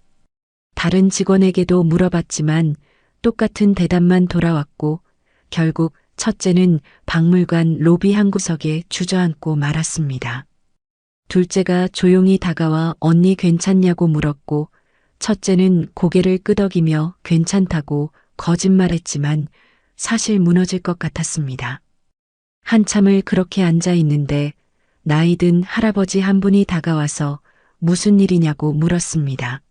다른 직원에게도 물어봤지만 똑같은 대답만 돌아왔고 결국 첫째는 박물관 로비 한 구석에 주저앉고 말았습니다. 둘째가 조용히 다가와 언니 괜찮냐고 물었고 첫째는 고개를 끄덕이며 괜찮다고 거짓말했지만 사실 무너질 것 같았습니다. 한참을 그렇게 앉아 있는데 나이 든 할아버지 한 분이 다가와서 무슨 일이냐고 물었습니다.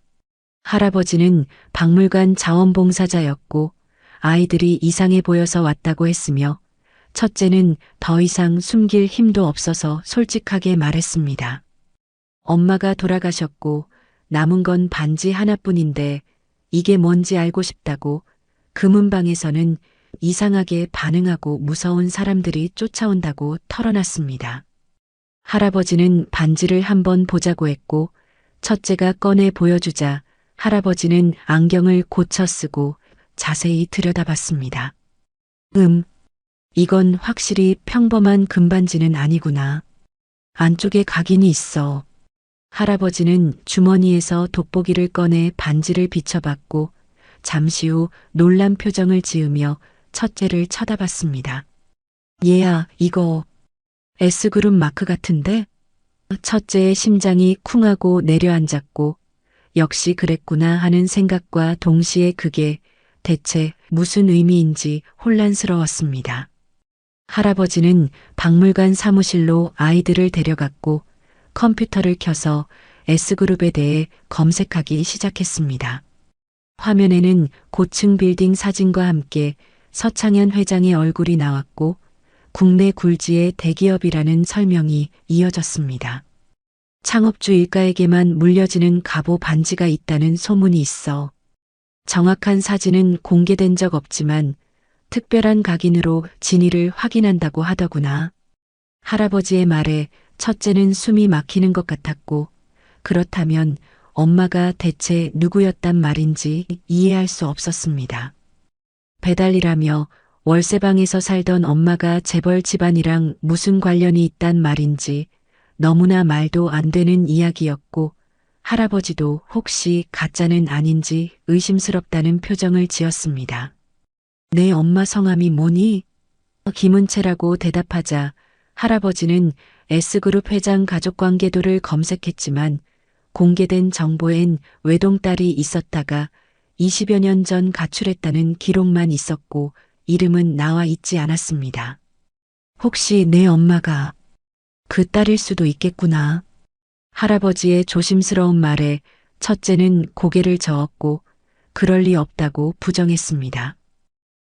할아버지는 박물관 자원봉사자였고 아이들이 이상해 보여서 왔다고 했으며 첫째는 더 이상 숨길 힘도 없어서 솔직하게 말했습니다. 엄마가 돌아가셨고 남은 건 반지 하나뿐인데 이게 뭔지 알고 싶다고 금은방에서는 이상하게 반응하고 무서운 사람들이 쫓아온다고 털어놨습니다. 할아버지는 반지를 한번 보자고 했고 첫째가 꺼내 보여주자 할아버지는 안경을 고쳐 쓰고 자세히 들여다봤습니다. 이건 확실히 평범한 금반지는 아니구나. 안쪽에 각인이 있어. 할아버지는 주머니에서 돋보기를 꺼내 반지를 비춰봤고 잠시 후 놀란 표정을 지으며 첫째를 쳐다봤습니다. 얘야, 이거 S그룹 마크 같은데? 첫째의 심장이 쿵하고 내려앉았고 역시 그랬구나 하는 생각과 동시에 그게 대체 무슨 의미인지 혼란스러웠습니다. 할아버지는 박물관 사무실로 아이들을 데려갔고 컴퓨터를 켜서 S그룹에 대해 검색하기 시작했습니다. 화면에는 고층 빌딩 사진과 함께 서창현 회장의 얼굴이 나왔고 국내 굴지의 대기업이라는 설명이 이어졌습니다. 창업주 일가에게만 물려지는 갑오 반지가 있다는 소문이 있어. 정확한 사진은 공개된 적 없지만 특별한 각인으로 진위를 확인한다고 하더구나. 할아버지의 말에 첫째는 숨이 막히는 것 같았고 그렇다면 엄마가 대체 누구였단 말인지 이해할 수 없었습니다. 배달일하며 월세방에서 살던 엄마가 재벌 집안이랑 무슨 관련이 있단 말인지 너무나 말도 안 되는 이야기였고 할아버지도 혹시 가짜는 아닌지 의심스럽다는 표정을 지었습니다. 내 엄마 성함이 뭐니? 김은채라고 대답하자 할아버지는 S그룹 회장 가족관계도를 검색했지만 공개된 정보엔 외동딸이 있었다가 20여 년 전 가출했다는 기록만 있었고 이름은 나와 있지 않았습니다. 혹시 내 엄마가 그 딸일 수도 있겠구나. 할아버지의 조심스러운 말에 첫째는 고개를 저었고 그럴 리 없다고 부정했습니다.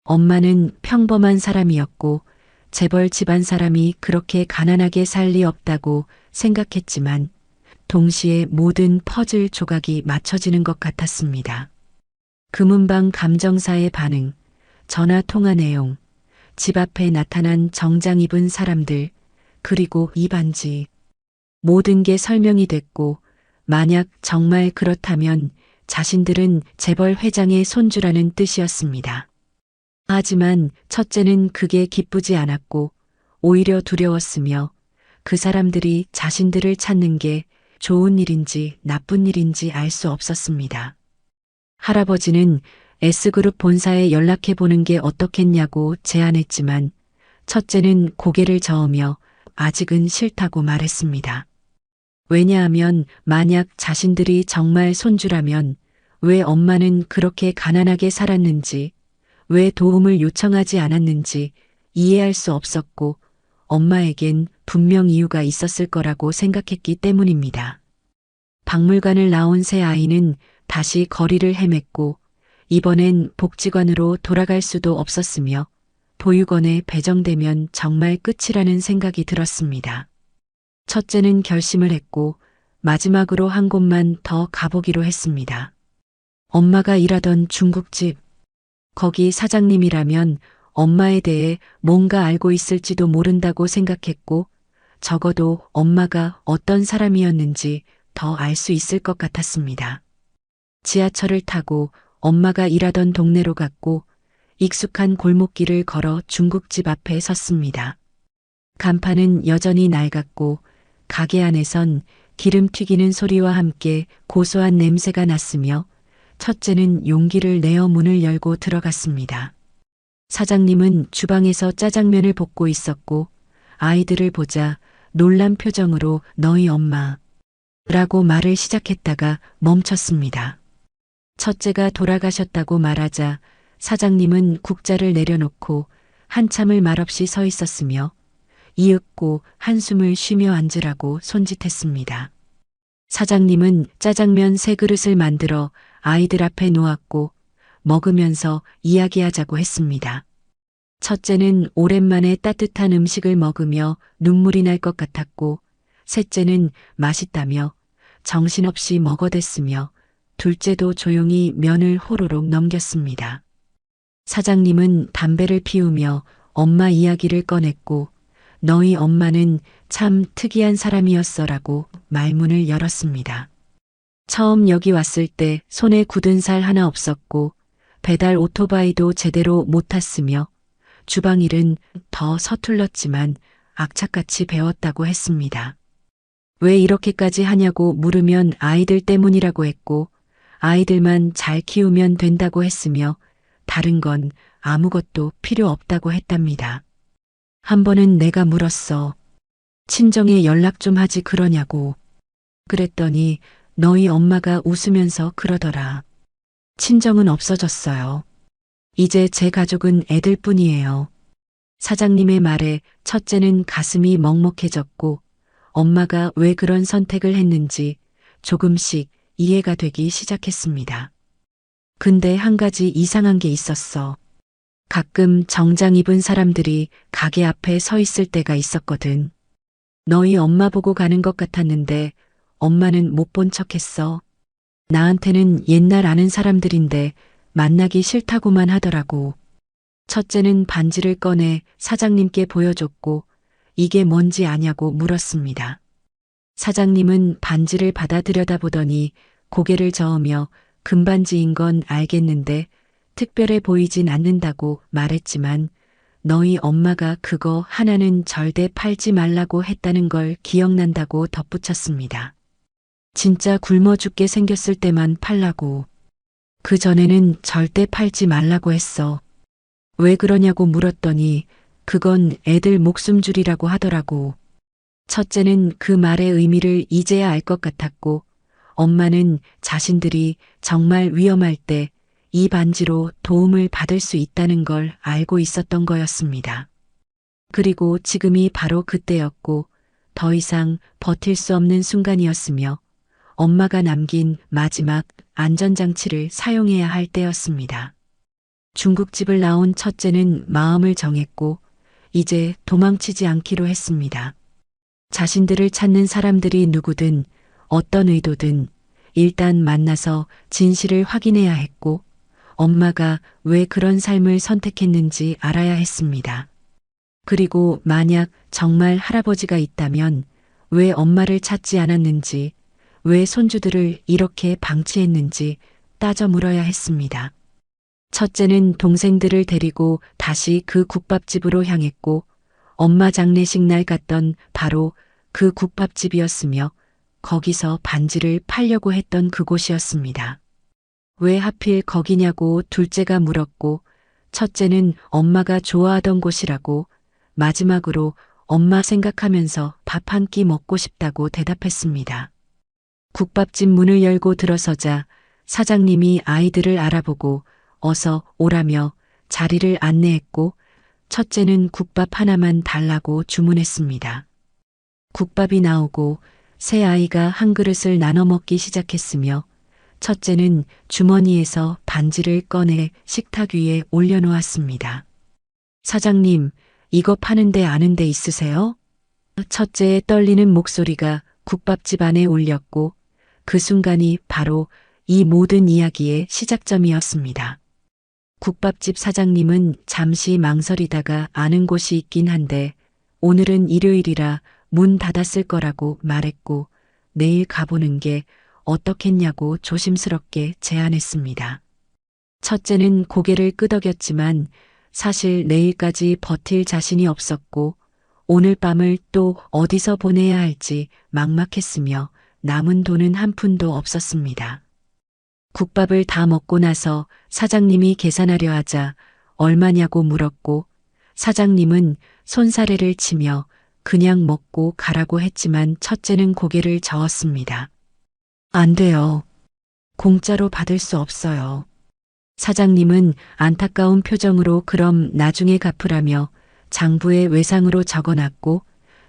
엄마는 평범한 사람이었고 재벌 집안 사람이 그렇게 가난하게 살 리 없다고 생각했지만 동시에 모든 퍼즐 조각이 맞춰지는 것 같았습니다. 금은방 감정사의 반응, 전화 통화 내용, 집 앞에 나타난 정장 입은 사람들, 그리고 이 반지. 모든 게 설명이 됐고 만약 정말 그렇다면 자신들은 재벌 회장의 손주라는 뜻이었습니다. 하지만 첫째는 그게 기쁘지 않았고 오히려 두려웠으며 그 사람들이 자신들을 찾는 게 좋은 일인지 나쁜 일인지 알 수 없었습니다. 할아버지는 S그룹 본사에 연락해 보는 게 어떻겠냐고 제안했지만 첫째는 고개를 저으며 아직은 싫다고 말했습니다. 왜냐하면 만약 자신들이 정말 손주라면 왜 엄마는 그렇게 가난하게 살았는지, 왜 도움을 요청하지 않았는지 이해할 수 없었고 엄마에겐 분명 이유가 있었을 거라고 생각했기 때문입니다. 박물관을 나온 새 아이는 다시 거리를 헤맸고 이번엔 복지관으로 돌아갈 수도 없었으며 보육원에 배정되면 정말 끝이라는 생각이 들었습니다. 첫째는 결심을 했고 마지막으로 한 곳만 더 가보기로 했습니다. 엄마가 일하던 중국집. 거기 사장님이라면 엄마에 대해 뭔가 알고 있을지도 모른다고 생각했고 적어도 엄마가 어떤 사람이었는지 더 알 수 있을 것 같았습니다. 지하철을 타고 엄마가 일하던 동네로 갔고 익숙한 골목길을 걸어 중국집 앞에 섰습니다. 간판은 여전히 낡았고 가게 안에선 기름 튀기는 소리와 함께 고소한 냄새가 났으며 첫째는 용기를 내어 문을 열고 들어갔습니다. 사장님은 주방에서 짜장면을 볶고 있었고 아이들을 보자 놀란 표정으로 너희 엄마 라고 말을 시작했다가 멈췄습니다. 첫째가 돌아가셨다고 말하자 사장님은 국자를 내려놓고 한참을 말없이 서 있었으며 이윽고 한숨을 쉬며 앉으라고 손짓했습니다. 사장님은 짜장면 3그릇을 만들어 아이들 앞에 놓았고 먹으면서 이야기하자고 했습니다. 첫째는 오랜만에 따뜻한 음식을 먹으며 눈물이 날 것 같았고 셋째는 맛있다며 정신없이 먹어댔으며 둘째도 조용히 면을 호로록 넘겼습니다. 사장님은 담배를 피우며 엄마 이야기를 꺼냈고 너희 엄마는 참 특이한 사람이었어라고 말문을 열었습니다. 처음 여기 왔을 때 손에 굳은 살 하나 없었고 배달 오토바이도 제대로 못 탔으며 주방 일은 더 서툴렀지만 악착같이 배웠다고 했습니다. 왜 이렇게까지 하냐고 물으면 아이들 때문이라고 했고 아이들만 잘 키우면 된다고 했으며 다른 건 아무것도 필요 없다고 했답니다. 한 번은 내가 물었어. 친정에 연락 좀 하지 그러냐고. 그랬더니 너희 엄마가 웃으면서 그러더라. 친정은 없어졌어요. 이제 제 가족은 애들뿐이에요. 사장님의 말에 첫째는 가슴이 먹먹해졌고 엄마가 왜 그런 선택을 했는지 조금씩 이해가 되기 시작했습니다. 근데 한 가지 이상한 게 있었어. 가끔 정장 입은 사람들이 가게 앞에 서 있을 때가 있었거든. 너희 엄마 보고 가는 것 같았는데 엄마는 못 본 척했어. 나한테는 옛날 아는 사람들인데 만나기 싫다고만 하더라고. 첫째는 반지를 꺼내 사장님께 보여줬고 이게 뭔지 아냐고 물었습니다. 사장님은 반지를 받아 들여다보더니 고개를 저으며 금반지인 건 알겠는데 특별해 보이진 않는다고 말했지만 너희 엄마가 그거 하나는 절대 팔지 말라고 했다는 걸 기억난다고 덧붙였습니다. 진짜 굶어 죽게 생겼을 때만 팔라고. 그 전에는 절대 팔지 말라고 했어. 왜 그러냐고 물었더니 그건 애들 목숨줄이라고 하더라고. 첫째는 그 말의 의미를 이제야 알 것 같았고 엄마는 자신들이 정말 위험할 때 이 반지로 도움을 받을 수 있다는 걸 알고 있었던 거였습니다. 그리고 지금이 바로 그때였고 더 이상 버틸 수 없는 순간이었으며 엄마가 남긴 마지막 안전장치를 사용해야 할 때였습니다. 중국집을 나온 첫째는 마음을 정했고 이제 도망치지 않기로 했습니다. 자신들을 찾는 사람들이 누구든 어떤 의도든 일단 만나서 진실을 확인해야 했고 엄마가 왜 그런 삶을 선택했는지 알아야 했습니다. 그리고 만약 정말 할아버지가 있다면 왜 엄마를 찾지 않았는지, 왜 손주들을 이렇게 방치했는지 따져 물어야 했습니다. 첫째는 동생들을 데리고 다시 그 국밥집으로 향했고 엄마 장례식 날 갔던 바로 그 국밥집이었으며 거기서 반지를 팔려고 했던 그곳이었습니다. 왜 하필 거기냐고 둘째가 물었고 첫째는 엄마가 좋아하던 곳이라고 마지막으로 엄마 생각하면서 밥 한 끼 먹고 싶다고 대답했습니다. 국밥집 문을 열고 들어서자 사장님이 아이들을 알아보고 어서 오라며 자리를 안내했고 첫째는 국밥 하나만 달라고 주문했습니다. 국밥이 나오고 새 아이가 한 그릇을 나눠 먹기 시작했으며 첫째는 주머니에서 반지를 꺼내 식탁 위에 올려놓았습니다. 사장님, 이거 파는데 아는 데 있으세요? 첫째의 떨리는 목소리가 국밥집 안에 울렸고 그 순간이 바로 이 모든 이야기의 시작점이었습니다. 국밥집 사장님은 잠시 망설이다가 아는 곳이 있긴 한데 오늘은 일요일이라 문 닫았을 거라고 말했고 내일 가보는 게 어떻겠냐고 조심스럽게 제안했습니다. 첫째는 고개를 끄덕였지만 사실 내일까지 버틸 자신이 없었고 오늘 밤을 또 어디서 보내야 할지 막막했으며 남은 돈은 한 푼도 없었습니다. 국밥을 다 먹고 나서 사장님이 계산하려 하자 얼마냐고 물었고 사장님은 손사래를 치며 그냥 먹고 가라고 했지만 첫째는 고개를 저었습니다. 안 돼요. 공짜로 받을 수 없어요. 사장님은 안타까운 표정으로 그럼 나중에 갚으라며 장부에 외상으로 적어놨고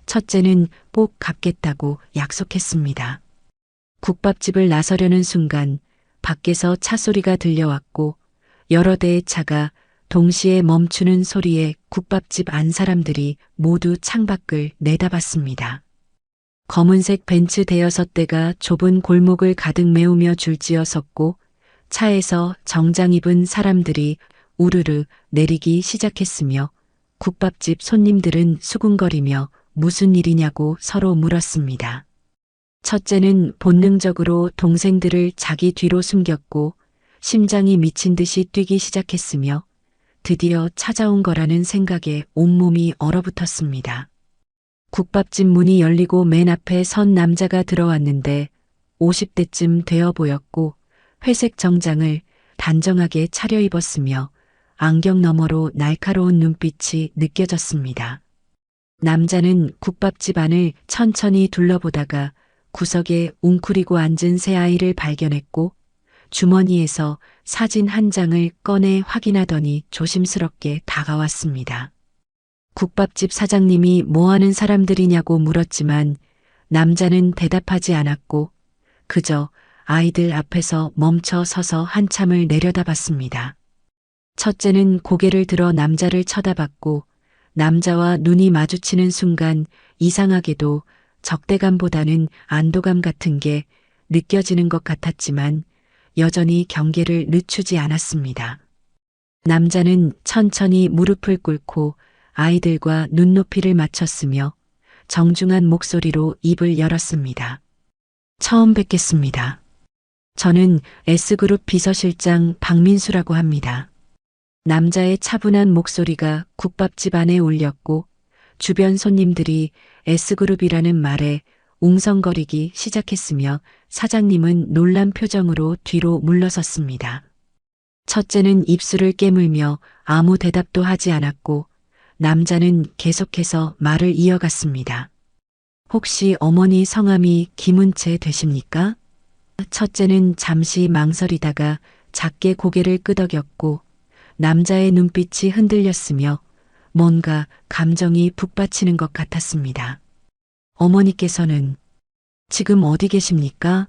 첫째는 꼭 갚겠다고 약속했습니다. 국밥집을 나서려는 순간 밖에서 차 소리가 들려왔고 여러 대의 차가 동시에 멈추는 소리에 국밥집 안 사람들이 모두 창밖을 내다봤습니다. 검은색 벤츠 대여섯 대가 좁은 골목을 가득 메우며 줄지어 섰고 차에서 정장 입은 사람들이 우르르 내리기 시작했으며 국밥집 손님들은 수군거리며 무슨 일이냐고 서로 물었습니다. 첫째는 본능적으로 동생들을 자기 뒤로 숨겼고 심장이 미친 듯이 뛰기 시작했으며 드디어 찾아온 거라는 생각에 온몸이 얼어붙었습니다. 국밥집 문이 열리고 맨 앞에 선 남자가 들어왔는데 50대쯤 되어 보였고 회색 정장을 단정하게 차려입었으며 안경 너머로 날카로운 눈빛이 느껴졌습니다. 남자는 국밥집 안을 천천히 둘러보다가 구석에 웅크리고 앉은 새 아이를 발견했고 주머니에서 사진 한 장을 꺼내 확인하더니 조심스럽게 다가왔습니다. 국밥집 사장님이 뭐 하는 사람들이냐고 물었지만 남자는 대답하지 않았고 그저 아이들 앞에서 멈춰 서서 한참을 내려다봤습니다. 첫째는 고개를 들어 남자를 쳐다봤고 남자와 눈이 마주치는 순간 이상하게도 적대감보다는 안도감 같은 게 느껴지는 것 같았지만 여전히 경계를 늦추지 않았습니다. 남자는 천천히 무릎을 꿇고 아이들과 눈높이를 맞췄으며 정중한 목소리로 입을 열었습니다. 처음 뵙겠습니다. 저는 S그룹 비서실장 박민수라고 합니다. 남자의 차분한 목소리가 국밥집 안에 울렸고 주변 손님들이 S그룹이라는 말에 웅성거리기 시작했으며 사장님은 놀란 표정으로 뒤로 물러섰습니다. 첫째는 입술을 깨물며 아무 대답도 하지 않았고 남자는 계속해서 말을 이어갔습니다. 혹시 어머니 성함이 김은채 되십니까? 첫째는 잠시 망설이다가 작게 고개를 끄덕였고 남자의 눈빛이 흔들렸으며 뭔가 감정이 북받치는 것 같았습니다. 어머니께서는 지금 어디 계십니까?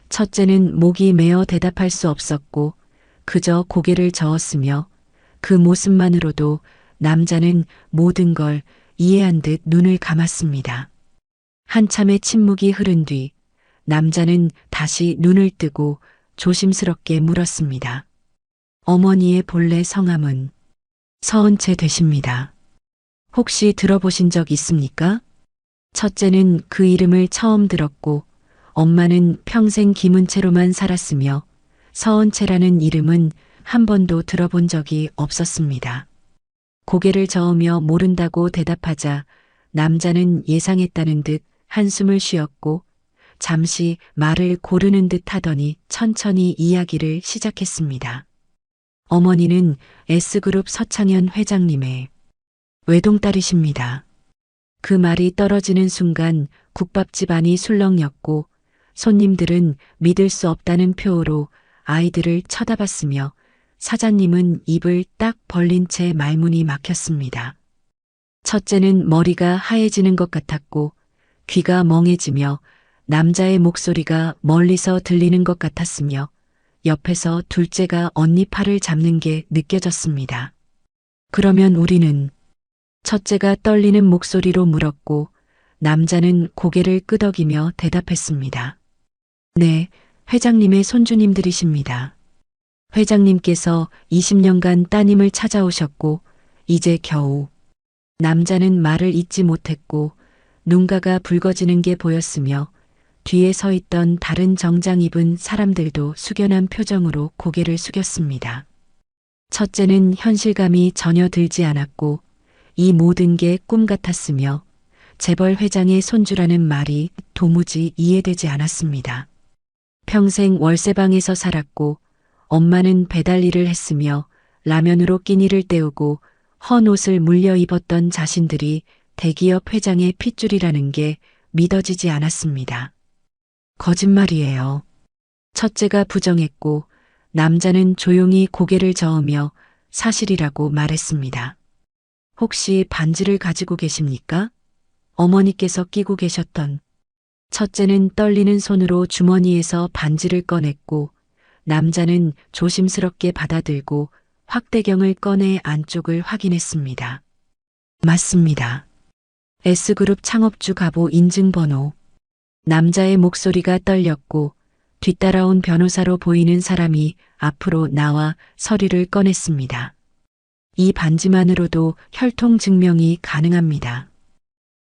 첫째는 목이 메어 대답할 수 없었고 그저 고개를 저었으며 그 모습만으로도 남자는 모든 걸 이해한 듯 눈을 감았습니다. 한참의 침묵이 흐른 뒤 남자는 다시 눈을 뜨고 조심스럽게 물었습니다. 어머니의 본래 성함은 서은채 되십니다. 혹시 들어보신 적 있습니까? 첫째는 그 이름을 처음 들었고 엄마는 평생 김은채로만 살았으며 서은채라는 이름은 한 번도 들어본 적이 없었습니다. 고개를 저으며 모른다고 대답하자 남자는 예상했다는 듯 한숨을 쉬었고 잠시 말을 고르는 듯 하더니 천천히 이야기를 시작했습니다. 어머니는 S그룹 서창현 회장님의 외동딸이십니다. 그 말이 떨어지는 순간 국밥집 안이 술렁였고 손님들은 믿을 수 없다는 표로 아이들을 쳐다봤으며 사장님은 입을 딱 벌린 채 말문이 막혔습니다. 첫째는 머리가 하얘지는 것 같았고 귀가 멍해지며 남자의 목소리가 멀리서 들리는 것 같았으며 옆에서 둘째가 언니 팔을 잡는 게 느껴졌습니다. 그러면 우리는 첫째가 떨리는 목소리로 물었고 남자는 고개를 끄덕이며 대답했습니다. 네, 회장님의 손주님들이십니다. 회장님께서 20년간 따님을 찾아오셨고 이제 겨우 남자는 말을 잇지 못했고 눈가가 붉어지는 게 보였으며 뒤에 서 있던 다른 정장 입은 사람들도 숙연한 표정으로 고개를 숙였습니다. 첫째는 현실감이 전혀 들지 않았고 이 모든 게 꿈 같았으며 재벌 회장의 손주라는 말이 도무지 이해되지 않았습니다. 평생 월세방에서 살았고 엄마는 배달 일을 했으며 라면으로 끼니를 때우고 헌 옷을 물려 입었던 자신들이 대기업 회장의 핏줄이라는 게 믿어지지 않았습니다. 거짓말이에요. 첫째가 부정했고 남자는 조용히 고개를 저으며 사실이라고 말했습니다. 혹시 반지를 가지고 계십니까? 어머니께서 끼고 계셨던. 첫째는 떨리는 손으로 주머니에서 반지를 꺼냈고 남자는 조심스럽게 받아들고 확대경을 꺼내 안쪽을 확인했습니다. 맞습니다. S그룹 창업주 가보 인증번호. 남자의 목소리가 떨렸고 뒤따라온 변호사로 보이는 사람이 앞으로 나와 서류를 꺼냈습니다. 이 반지만으로도 혈통 증명이 가능합니다.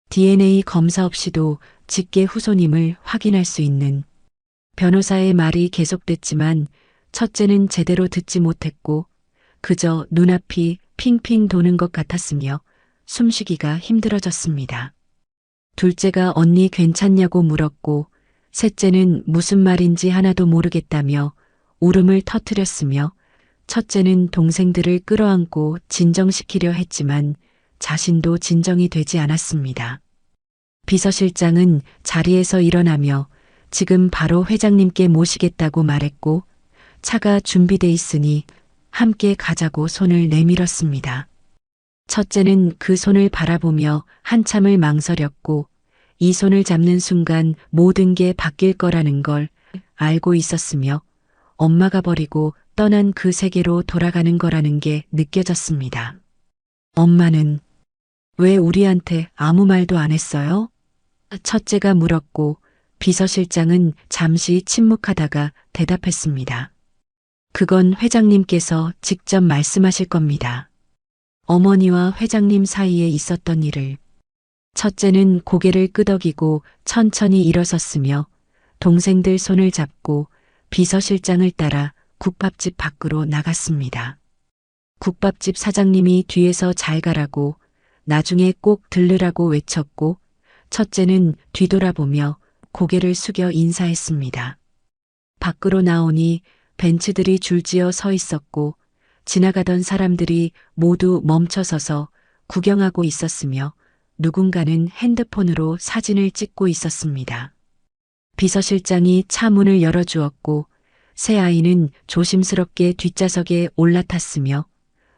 DNA 검사 없이도 직계 후손임을 확인할 수 있는. 변호사의 말이 계속됐지만 첫째는 제대로 듣지 못했고 그저 눈앞이 핑핑 도는 것 같았으며 숨쉬기가 힘들어졌습니다. 둘째가 언니 괜찮냐고 물었고 셋째는 무슨 말인지 하나도 모르겠다며 울음을 터뜨렸으며 첫째는 동생들을 끌어안고 진정시키려 했지만 자신도 진정이 되지 않았습니다. 비서실장은 자리에서 일어나며 지금 바로 회장님께 모시겠다고 말했고 차가 준비돼 있으니 함께 가자고 손을 내밀었습니다. 첫째는 그 손을 바라보며 한참을 망설였고 이 손을 잡는 순간 모든 게 바뀔 거라는 걸 알고 있었으며 엄마가 버리고 떠난 그 세계로 돌아가는 거라는 게 느껴졌습니다. 엄마는 왜 우리한테 아무 말도 안 했어요? 첫째가 물었고 비서실장은 잠시 침묵하다가 대답했습니다. 그건 회장님께서 직접 말씀하실 겁니다. 어머니와 회장님 사이에 있었던 일을. 첫째는 고개를 끄덕이고 천천히 일어섰으며 동생들 손을 잡고 비서실장을 따라 국밥집 밖으로 나갔습니다. 국밥집 사장님이 뒤에서 잘 가라고 나중에 꼭 들르라고 외쳤고 첫째는 뒤돌아보며 고개를 숙여 인사했습니다. 밖으로 나오니 벤츠들이 줄지어 서 있었고 지나가던 사람들이 모두 멈춰서서 구경하고 있었으며 누군가는 핸드폰으로 사진을 찍고 있었습니다. 비서실장이 차 문을 열어주었고 새 아이는 조심스럽게 뒷좌석에 올라탔으며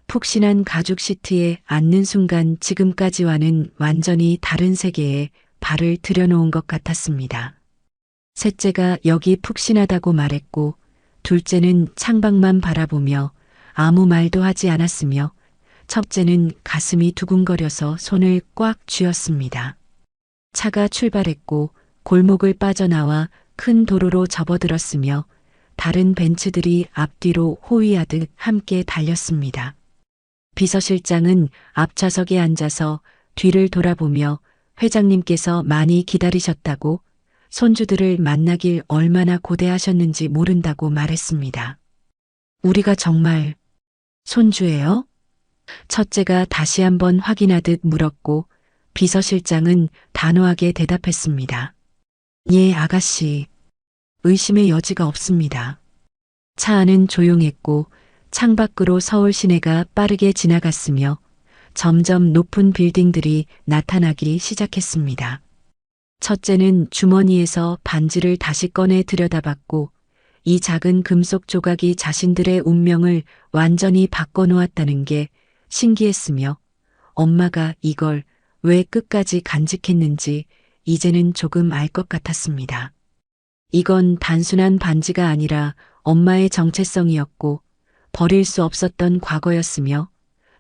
푹신한 가죽 시트에 앉는 순간 지금까지와는 완전히 다른 세계에 발을 들여놓은 것 같았습니다. 셋째가 여기 푹신하다고 말했고 둘째는 창밖만 바라보며 아무 말도 하지 않았으며 첫째는 가슴이 두근거려서 손을 꽉 쥐었습니다. 차가 출발했고 골목을 빠져나와 큰 도로로 접어들었으며 다른 벤츠들이 앞뒤로 호위하듯 함께 달렸습니다. 비서실장은 앞좌석에 앉아서 뒤를 돌아보며 회장님께서 많이 기다리셨다고 손주들을 만나길 얼마나 고대하셨는지 모른다고 말했습니다. 우리가 정말 손주예요? 첫째가 다시 한번 확인하듯 물었고 비서실장은 단호하게 대답했습니다. 예, 아가씨. 의심의 여지가 없습니다. 차 안은 조용했고 창밖으로 서울 시내가 빠르게 지나갔으며 점점 높은 빌딩들이 나타나기 시작했습니다. 첫째는 주머니에서 반지를 다시 꺼내 들여다봤고 이 작은 금속 조각이 자신들의 운명을 완전히 바꿔놓았다는 게 신기했으며 엄마가 이걸 왜 끝까지 간직했는지 이제는 조금 알 것 같았습니다. 이건 단순한 반지가 아니라 엄마의 정체성이었고 버릴 수 없었던 과거였으며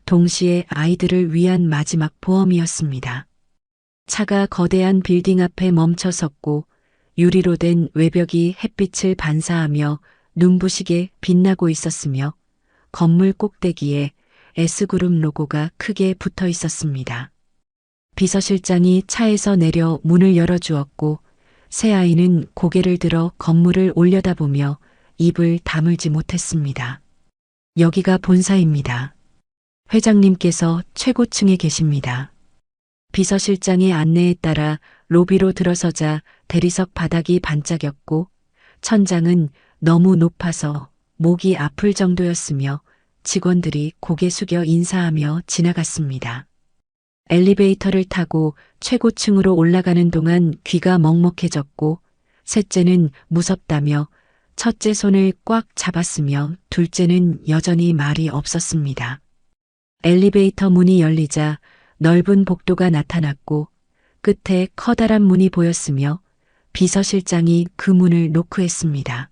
동시에 아이들을 위한 마지막 보험이었습니다. 차가 거대한 빌딩 앞에 멈춰 섰고 유리로 된 외벽이 햇빛을 반사하며 눈부시게 빛나고 있었으며 건물 꼭대기에 S그룹 로고가 크게 붙어 있었습니다. 비서실장이 차에서 내려 문을 열어주었고 새 아이는 고개를 들어 건물을 올려다보며 입을 다물지 못했습니다. 여기가 본사입니다. 회장님께서 최고층에 계십니다. 비서실장의 안내에 따라 로비로 들어서자 대리석 바닥이 반짝였고 천장은 너무 높아서 목이 아플 정도였으며 직원들이 고개 숙여 인사하며 지나갔습니다. 엘리베이터를 타고 최고층으로 올라가는 동안 귀가 먹먹해졌고 셋째는 무섭다며 첫째 손을 꽉 잡았으며 둘째는 여전히 말이 없었습니다. 엘리베이터 문이 열리자 넓은 복도가 나타났고 끝에 커다란 문이 보였으며 비서실장이 그 문을 노크했습니다.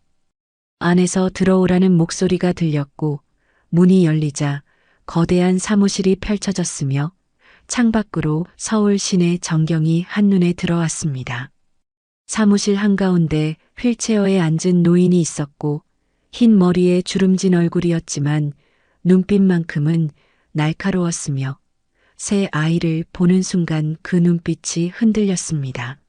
안에서 들어오라는 목소리가 들렸고 문이 열리자 거대한 사무실이 펼쳐졌으며 창밖으로 서울 시내 전경이 한눈에 들어왔습니다. 사무실 한가운데 휠체어에 앉은 노인이 있었고 흰 머리에 주름진 얼굴이었지만 눈빛만큼은 날카로웠으며 새 아이를 보는 순간 그 눈빛이 흔들렸습니다.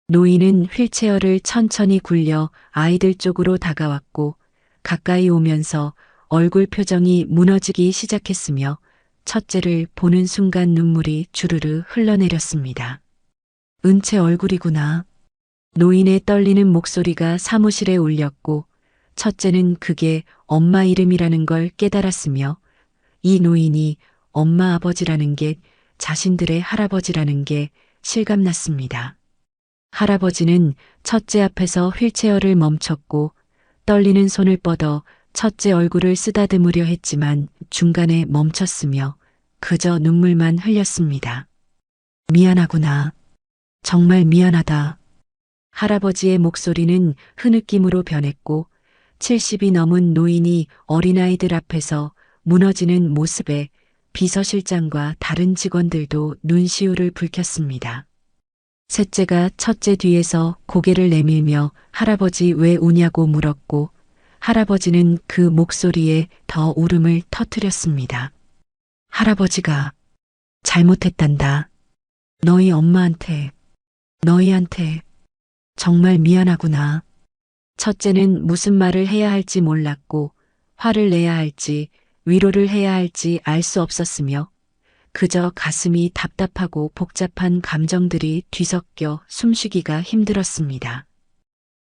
노인은 휠체어를 천천히 굴려 아이들 쪽으로 다가왔고 가까이 오면서 얼굴 표정이 무너지기 시작했으며 첫째를 보는 순간 눈물이 주르르 흘러내렸습니다. 은채 얼굴이구나. 노인의 떨리는 목소리가 사무실에 울렸고 첫째는 그게 엄마 이름이라는 걸 깨달았으며 이 노인이 엄마 아버지라는 게 자신들의 할아버지라는 게 실감났습니다. 할아버지는 첫째 앞에서 휠체어를 멈췄고 떨리는 손을 뻗어 첫째 얼굴을 쓰다듬으려 했지만 중간에 멈췄으며 그저 눈물만 흘렸습니다. 미안하구나. 정말 미안하다. 할아버지의 목소리는 흐느낌으로 변했고 70이 넘은 노인이 어린아이들 앞에서 무너지는 모습에 비서실장과 다른 직원들도 눈시울을 붉혔습니다. 셋째가 첫째 뒤에서 고개를 내밀며 할아버지 왜 우냐고 물었고 할아버지는 그 목소리에 더 울음을 터뜨렸습니다. 할아버지가 잘못했단다. 너희한테 정말 미안하구나. 첫째는 무슨 말을 해야 할지 몰랐고 화를 내야 할지 위로를 해야 할지 알 수 없었으며 그저 가슴이 답답하고 복잡한 감정들이 뒤섞여 숨쉬기가 힘들었습니다.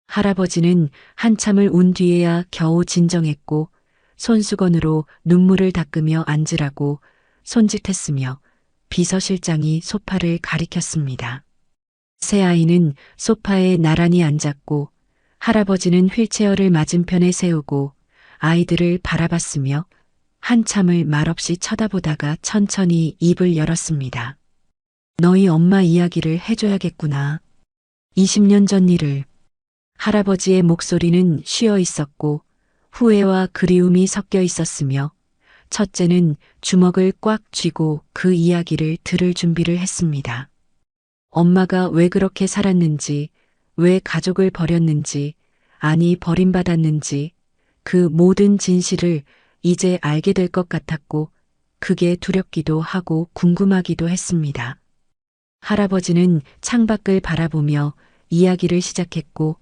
할아버지는 한참을 운 뒤에야 겨우 진정했고 손수건으로 눈물을 닦으며 앉으라고 손짓했으며 비서실장이 소파를 가리켰습니다. 새 아이는 소파에 나란히 앉았고 할아버지는 휠체어를 맞은편에 세우고 아이들을 바라봤으며 한참을 말없이 쳐다보다가 천천히 입을 열었습니다. 너희 엄마 이야기를 해줘야겠구나. 20년 전 일을. 할아버지의 목소리는 쉬어 있었고 후회와 그리움이 섞여 있었으며 첫째는 주먹을 꽉 쥐고 그 이야기를 들을 준비를 했습니다. 엄마가 왜 그렇게 살았는지, 왜 가족을 버렸는지, 아니 버림받았는지 그 모든 진실을 이제 알게 될 것 같았고 그게 두렵기도 하고 궁금하기도 했습니다. 할아버지는 창밖을 바라보며 이야기를 시작했고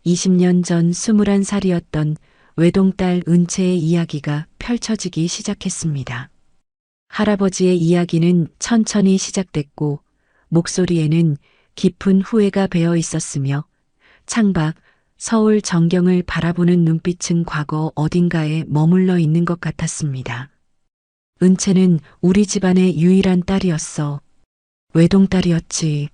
20년 전 21살이었던 외동딸 은채의 이야기가 펼쳐지기 시작했습니다. 할아버지의 이야기는 천천히 시작됐고 목소리에는 깊은 후회가 배어 있었으며 창밖 서울 전경을 바라보는 눈빛은 과거 어딘가에 머물러 있는 것 같았습니다. 은채는 우리 집안의 유일한 딸이었어. 외동딸이었지.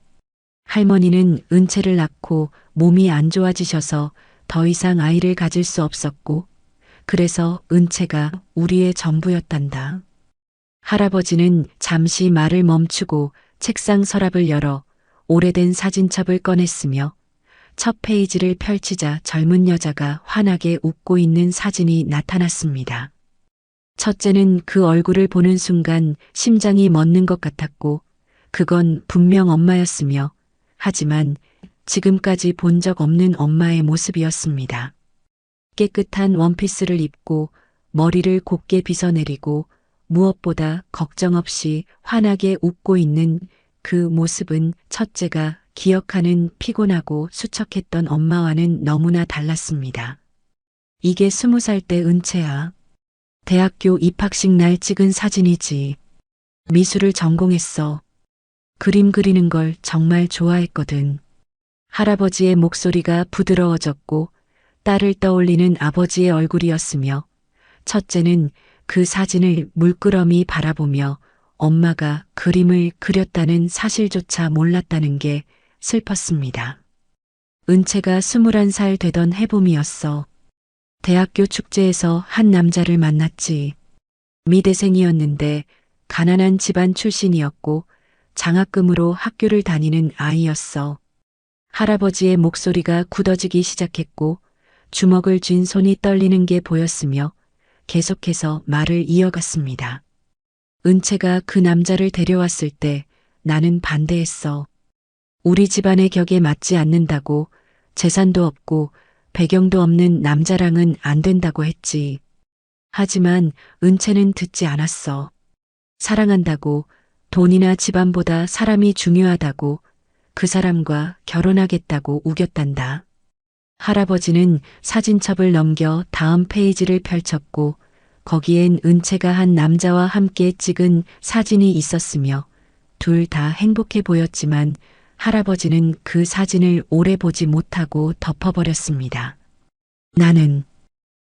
할머니는 은채를 낳고 몸이 안 좋아지셔서 더 이상 아이를 가질 수 없었고 그래서 은채가 우리의 전부였단다. 할아버지는 잠시 말을 멈추고 책상 서랍을 열어 오래된 사진첩을 꺼냈으며 첫 페이지를 펼치자 젊은 여자가 환하게 웃고 있는 사진이 나타났습니다. 첫째는 그 얼굴을 보는 순간 심장이 멎는 것 같았고 그건 분명 엄마였으며 하지만 지금까지 본 적 없는 엄마의 모습이었습니다. 깨끗한 원피스를 입고 머리를 곱게 빗어내리고 무엇보다 걱정 없이 환하게 웃고 있는 그 모습은 첫째가 기억하는 피곤하고 수척했던 엄마와는 너무나 달랐습니다. 이게 20살 때 은채야. 대학교 입학식 날 찍은 사진이지. 미술을 전공했어. 그림 그리는 걸 정말 좋아했거든. 할아버지의 목소리가 부드러워졌고 딸을 떠올리는 아버지의 얼굴이었으며 첫째는 그 사진을 물끄러미 바라보며 엄마가 그림을 그렸다는 사실조차 몰랐다는 게 슬펐습니다. 은채가 21살 되던 해봄이었어. 대학교 축제에서 한 남자를 만났지. 미대생이었는데 가난한 집안 출신이었고 장학금으로 학교를 다니는 아이였어. 할아버지의 목소리가 굳어지기 시작했고 주먹을 쥔 손이 떨리는 게 보였으며 계속해서 말을 이어갔습니다. 은채가 그 남자를 데려왔을 때 나는 반대했어. 우리 집안의 격에 맞지 않는다고, 재산도 없고 배경도 없는 남자랑은 안 된다고 했지. 하지만 은채는 듣지 않았어. 사랑한다고, 돈이나 집안보다 사람이 중요하다고, 그 사람과 결혼하겠다고 우겼단다. 할아버지는 사진첩을 넘겨 다음 페이지를 펼쳤고 거기엔 은채가 한 남자와 함께 찍은 사진이 있었으며 둘 다 행복해 보였지만 할아버지는 그 사진을 오래 보지 못하고 덮어버렸습니다. 나는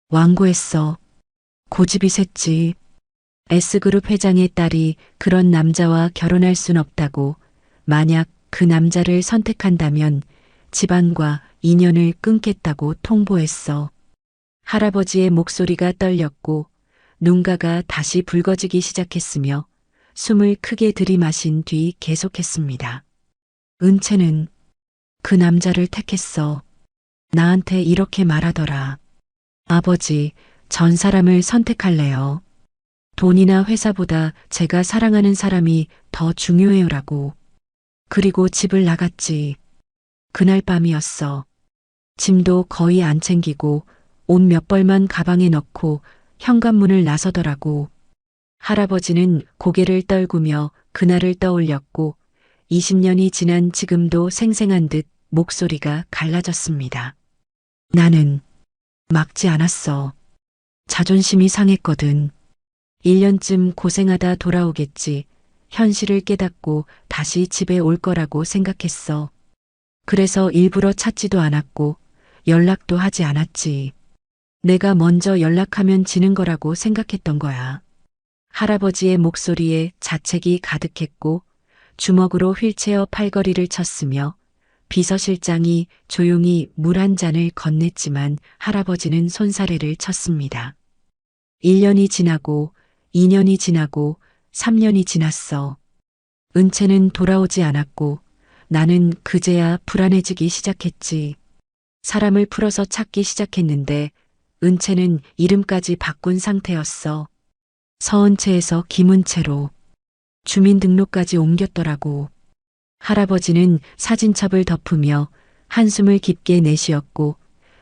완고했어. 고집이 셌지. S그룹 회장의 딸이 그런 남자와 결혼할 순 없다고, 만약 그 남자를 선택한다면 집안과 인연을 끊겠다고 통보했어. 할아버지의 목소리가 떨렸고 눈가가 다시 붉어지기 시작했으며 숨을 크게 들이마신 뒤 계속했습니다. 은채는 그 남자를 택했어. 나한테 이렇게 말하더라. 아버지, 전 사람을 선택할래요. 돈이나 회사보다 제가 사랑하는 사람이 더 중요해요라고. 그리고 집을 나갔지. 그날 밤이었어. 짐도 거의 안 챙기고 옷 몇 벌만 가방에 넣고 현관문을 나서더라고. 할아버지는 고개를 떨구며 그날을 떠올렸고 20년이 지난 지금도 생생한 듯 목소리가 갈라졌습니다. 나는 막지 않았어. 자존심이 상했거든. 1년쯤 고생하다 돌아오겠지. 현실을 깨닫고 다시 집에 올 거라고 생각했어. 그래서 일부러 찾지도 않았고 연락도 하지 않았지. 내가 먼저 연락하면 지는 거라고 생각했던 거야. 할아버지의 목소리에 자책이 가득했고 주먹으로 휠체어 팔걸이를 쳤으며 비서실장이 조용히 물 한 잔을 건넸지만 할아버지는 손사래를 쳤습니다. 1년이 지나고 2년이 지나고 3년이 지났어. 은채는 돌아오지 않았고 나는 그제야 불안해지기 시작했지. 사람을 풀어서 찾기 시작했는데 은채는 이름까지 바꾼 상태였어. 서은채에서 김은채로. 주민등록까지 옮겼더라고. 할아버지는 사진첩을 덮으며 한숨을 깊게 내쉬었고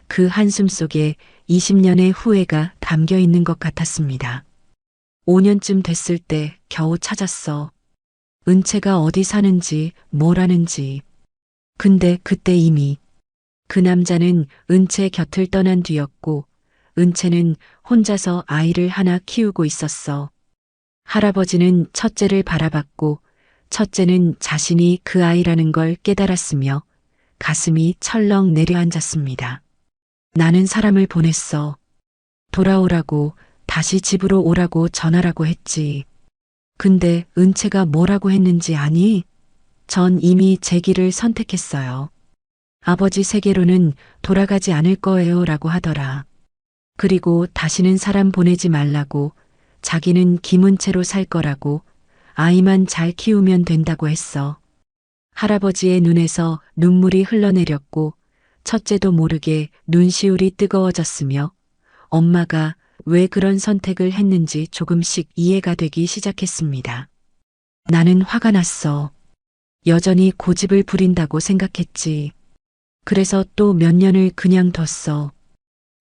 그 한숨 속에 20년의 후회가 담겨 있는 것 같았습니다. 5년쯤 됐을 때 겨우 찾았어. 은채가 어디 사는지 뭘 하는지. 근데 그때 이미 그 남자는 은채 곁을 떠난 뒤였고 은채는 혼자서 아이를 하나 키우고 있었어. 할아버지는 첫째를 바라봤고 첫째는 자신이 그 아이라는 걸 깨달았으며 가슴이 철렁 내려앉았습니다. 나는 사람을 보냈어. 돌아오라고, 다시 집으로 오라고 전하라고 했지. 근데 은채가 뭐라고 했는지 아니? 전 이미 제 길을 선택했어요. 아버지 세계로는 돌아가지 않을 거예요 라고 하더라. 그리고 다시는 사람 보내지 말라고, 자기는 김은채로 살 거라고, 아이만 잘 키우면 된다고 했어. 할아버지의 눈에서 눈물이 흘러내렸고 첫째도 모르게 눈시울이 뜨거워졌으며 엄마가 왜 그런 선택을 했는지 조금씩 이해가 되기 시작했습니다. 나는 화가 났어. 여전히 고집을 부린다고 생각했지. 그래서 또 몇 년을 그냥 뒀어.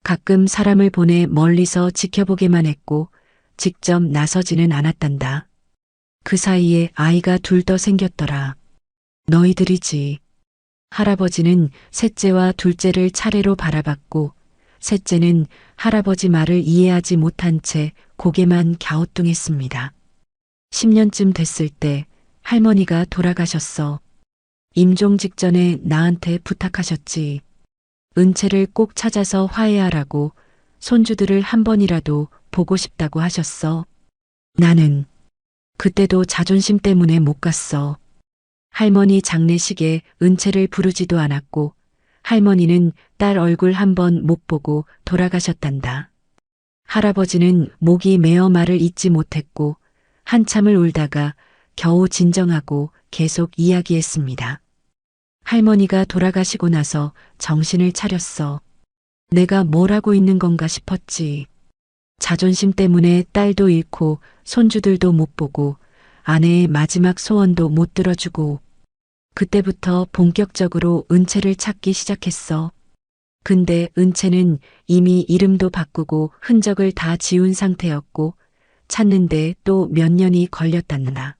가끔 사람을 보내 멀리서 지켜보게만 했고 직접 나서지는 않았단다. 그 사이에 아이가 둘 더 생겼더라. 너희들이지. 할아버지는 셋째와 둘째를 차례로 바라봤고 셋째는 할아버지 말을 이해하지 못한 채 고개만 갸우뚱했습니다. 10년쯤 됐을 때 할머니가 돌아가셨어. 임종 직전에 나한테 부탁하셨지. 은채를 꼭 찾아서 화해하라고, 손주들을 한 번이라도 보고 싶다고 하셨어. 나는 그때도 자존심 때문에 못 갔어. 할머니 장례식에 은채를 부르지도 않았고 할머니는 딸 얼굴 한 번 못 보고 돌아가셨단다. 할아버지는 목이 메어 말을 잇지 못했고 한참을 울다가 겨우 진정하고 계속 이야기했습니다. 할머니가 돌아가시고 나서 정신을 차렸어. 내가 뭘 하고 있는 건가 싶었지. 자존심 때문에 딸도 잃고 손주들도 못 보고 아내의 마지막 소원도 못 들어주고 그때부터 본격적으로 은채를 찾기 시작했어. 근데 은채는 이미 이름도 바꾸고 흔적을 다 지운 상태였고 찾는데 또 몇 년이 걸렸단다.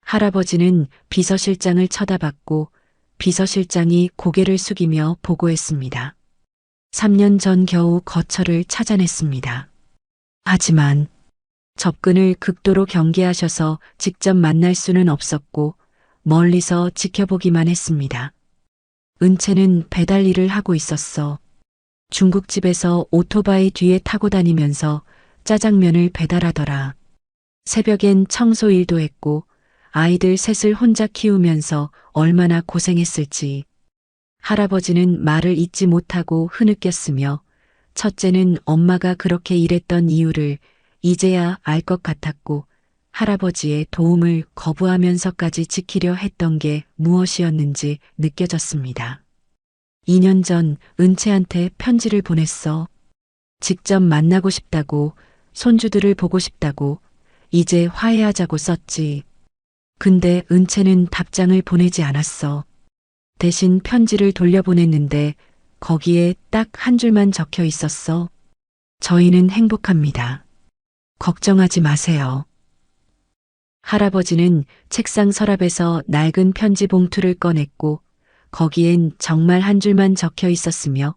할아버지는 비서실장을 쳐다봤고 비서실장이 고개를 숙이며 보고했습니다. 3년 전 겨우 거처를 찾아냈습니다. 하지만 접근을 극도로 경계하셔서 직접 만날 수는 없었고 멀리서 지켜보기만 했습니다. 은채는 배달 일을 하고 있었어. 중국집에서 오토바이 뒤에 타고 다니면서 짜장면을 배달하더라. 새벽엔 청소 일도 했고 아이들 셋을 혼자 키우면서 얼마나 고생했을지. 할아버지는 말을 잇지 못하고 흐느꼈으며 첫째는 엄마가 그렇게 일했던 이유를 이제야 알 것 같았고 할아버지의 도움을 거부하면서까지 지키려 했던 게 무엇이었는지 느껴졌습니다. 2년 전 은채한테 편지를 보냈어. 직접 만나고 싶다고, 손주들을 보고 싶다고, 이제 화해하자고 썼지. 근데 은채는 답장을 보내지 않았어. 대신 편지를 돌려보냈는데 거기에 딱 한 줄만 적혀 있었어. 저희는 행복합니다. 걱정하지 마세요. 할아버지는 책상 서랍에서 낡은 편지 봉투를 꺼냈고 거기엔 정말 한 줄만 적혀 있었으며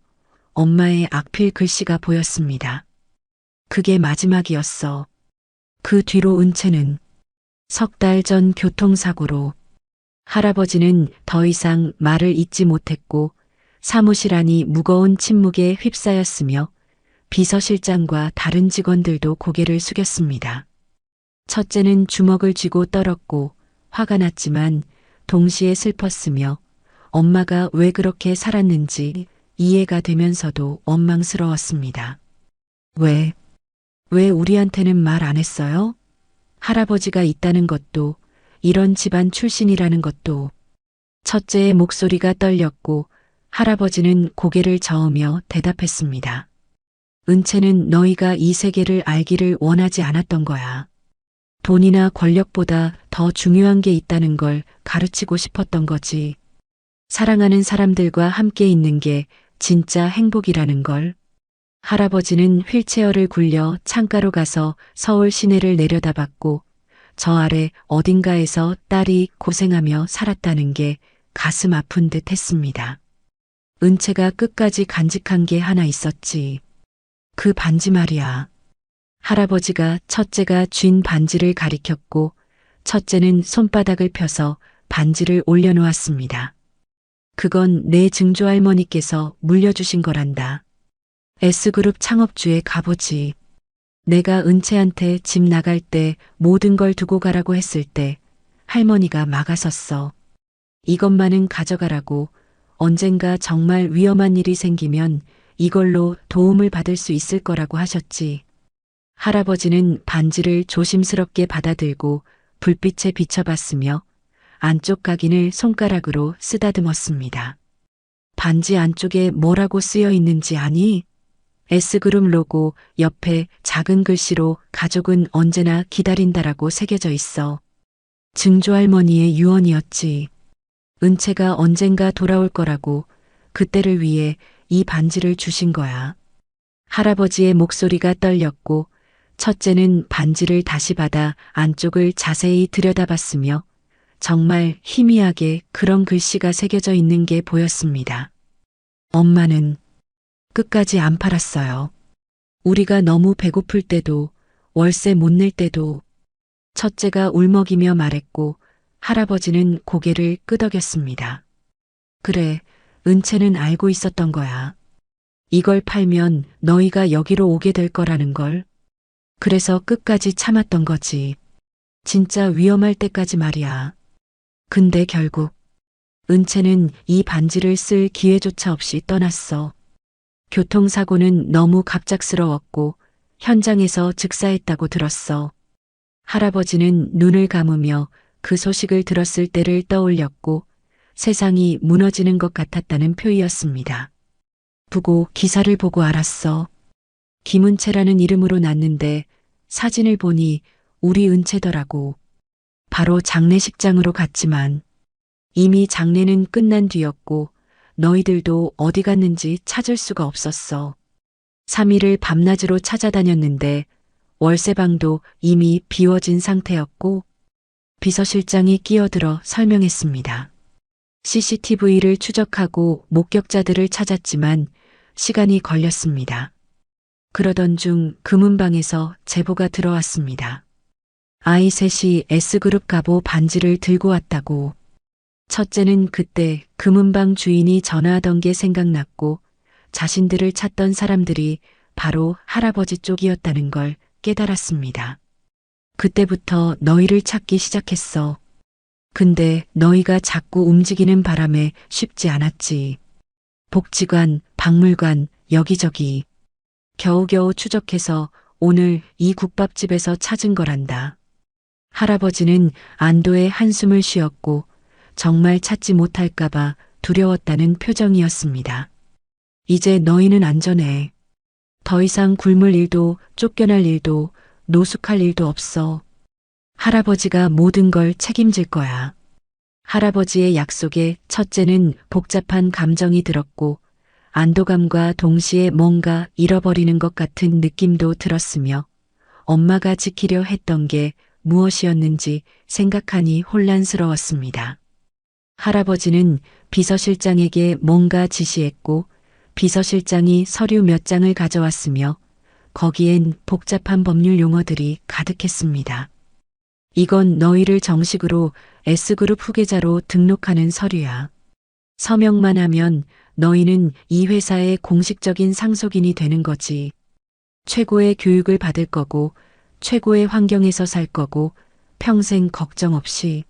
엄마의 악필 글씨가 보였습니다. 그게 마지막이었어. 그 뒤로 은채는 석 달 전 교통사고로 할아버지는 더 이상 말을 잇지 못했고 사무실 안이 무거운 침묵에 휩싸였으며 비서실장과 다른 직원들도 고개를 숙였습니다. 첫째는 주먹을 쥐고 떨었고 화가 났지만 동시에 슬펐으며 엄마가 왜 그렇게 살았는지 이해가 되면서도 원망스러웠습니다. 왜 우리한테는 말 안 했어요? 할아버지가 있다는 것도 이런 집안 출신이라는 것도. 첫째의 목소리가 떨렸고 할아버지는 고개를 저으며 대답했습니다. 은채는 너희가 이 세계를 알기를 원하지 않았던 거야. 돈이나 권력보다 더 중요한 게 있다는 걸 가르치고 싶었던 거지. 사랑하는 사람들과 함께 있는 게 진짜 행복이라는 걸. 할아버지는 휠체어를 굴려 창가로 가서 서울 시내를 내려다봤고 저 아래 어딘가에서 딸이 고생하며 살았다는 게 가슴 아픈 듯 했습니다. 은채가 끝까지 간직한 게 하나 있었지. 그 반지 말이야. 할아버지가 첫째가 쥔 반지를 가리켰고 첫째는 손바닥을 펴서 반지를 올려놓았습니다. 그건 내 증조할머니께서 물려주신 거란다. S그룹 창업주의 갑오지. 내가 은채한테 집 나갈 때 모든 걸 두고 가라고 했을 때 할머니가 막아섰어. 이것만은 가져가라고. 언젠가 정말 위험한 일이 생기면 이걸로 도움을 받을 수 있을 거라고 하셨지. 할아버지는 반지를 조심스럽게 받아들고 불빛에 비춰봤으며 안쪽 각인을 손가락으로 쓰다듬었습니다. 반지 안쪽에 뭐라고 쓰여 있는지 아니? S그룹 로고 옆에 작은 글씨로 가족은 언제나 기다린다라고 새겨져 있어. 증조할머니의 유언이었지. 은채가 언젠가 돌아올 거라고 그때를 위해 이 반지를 주신 거야. 할아버지의 목소리가 떨렸고 첫째는 반지를 다시 받아 안쪽을 자세히 들여다봤으며 정말 희미하게 그런 글씨가 새겨져 있는 게 보였습니다. 엄마는 끝까지 안 팔았어요. 우리가 너무 배고플 때도 월세 못 낼 때도. 첫째가 울먹이며 말했고 할아버지는 고개를 끄덕였습니다. 그래, 은채는 알고 있었던 거야. 이걸 팔면 너희가 여기로 오게 될 거라는 걸. 그래서 끝까지 참았던 거지. 진짜 위험할 때까지 말이야. 근데 결국 은채는 이 반지를 쓸 기회조차 없이 떠났어. 교통사고는 너무 갑작스러웠고 현장에서 즉사했다고 들었어. 할아버지는 눈을 감으며 그 소식을 들었을 때를 떠올렸고 세상이 무너지는 것 같았다는 표이였습니다. 기사를 보고 알았어. 김은채라는 이름으로 났는데 사진을 보니 우리 은채더라고. 바로 장례식장으로 갔지만 이미 장례는 끝난 뒤였고 너희들도 어디 갔는지 찾을 수가 없었어. 3일을 밤낮으로 찾아다녔는데 월세방도 이미 비워진 상태였고 비서실장이 끼어들어 설명했습니다. CCTV를 추적하고 목격자들을 찾았지만 시간이 걸렸습니다. 그러던 중 금은방에서 제보가 들어왔습니다. 아이 셋이 S그룹 갑오 반지를 들고 왔다고. 첫째는 그때 금은방 주인이 전화하던 게 생각났고 자신들을 찾던 사람들이 바로 할아버지 쪽이었다는 걸 깨달았습니다. 그때부터 너희를 찾기 시작했어. 근데 너희가 자꾸 움직이는 바람에 쉽지 않았지. 복지관, 박물관, 여기저기. 겨우겨우 추적해서 오늘 이 국밥집에서 찾은 거란다. 할아버지는 안도의 한숨을 쉬었고 정말 찾지 못할까봐 두려웠다는 표정이었습니다. 이제 너희는 안전해. 더 이상 굶을 일도 쫓겨날 일도 노숙할 일도 없어. 할아버지가 모든 걸 책임질 거야. 할아버지의 약속에 첫째는 복잡한 감정이 들었고 안도감과 동시에 뭔가 잃어버리는 것 같은 느낌도 들었으며 엄마가 지키려 했던 게 무엇이었는지 생각하니 혼란스러웠습니다. 할아버지는 비서실장에게 뭔가 지시했고 비서실장이 서류 몇 장을 가져왔으며 거기엔 복잡한 법률 용어들이 가득했습니다. 이건 너희를 정식으로 S그룹 후계자로 등록하는 서류야. 서명만 하면 너희는 이 회사의 공식적인 상속인이 되는 거지. 최고의 교육을 받을 거고 최고의 환경에서 살 거고 평생 걱정 없이.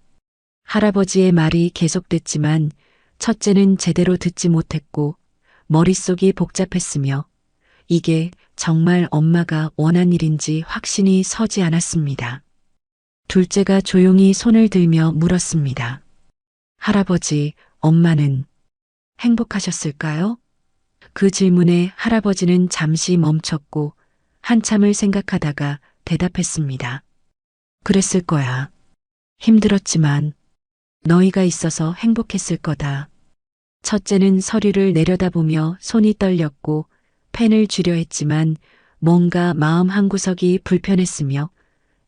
할아버지의 말이 계속됐지만 첫째는 제대로 듣지 못했고 머릿속이 복잡했으며 이게 정말 엄마가 원한 일인지 확신이 서지 않았습니다. 둘째가 조용히 손을 들며 물었습니다. 할아버지, 엄마는 행복하셨을까요? 그 질문에 할아버지는 잠시 멈췄고 한참을 생각하다가 대답했습니다. 그랬을 거야. 힘들었지만 너희가 있어서 행복했을 거다. 첫째는 서류를 내려다보며 손이 떨렸고 펜을 쥐려 했지만 뭔가 마음 한구석이 불편했으며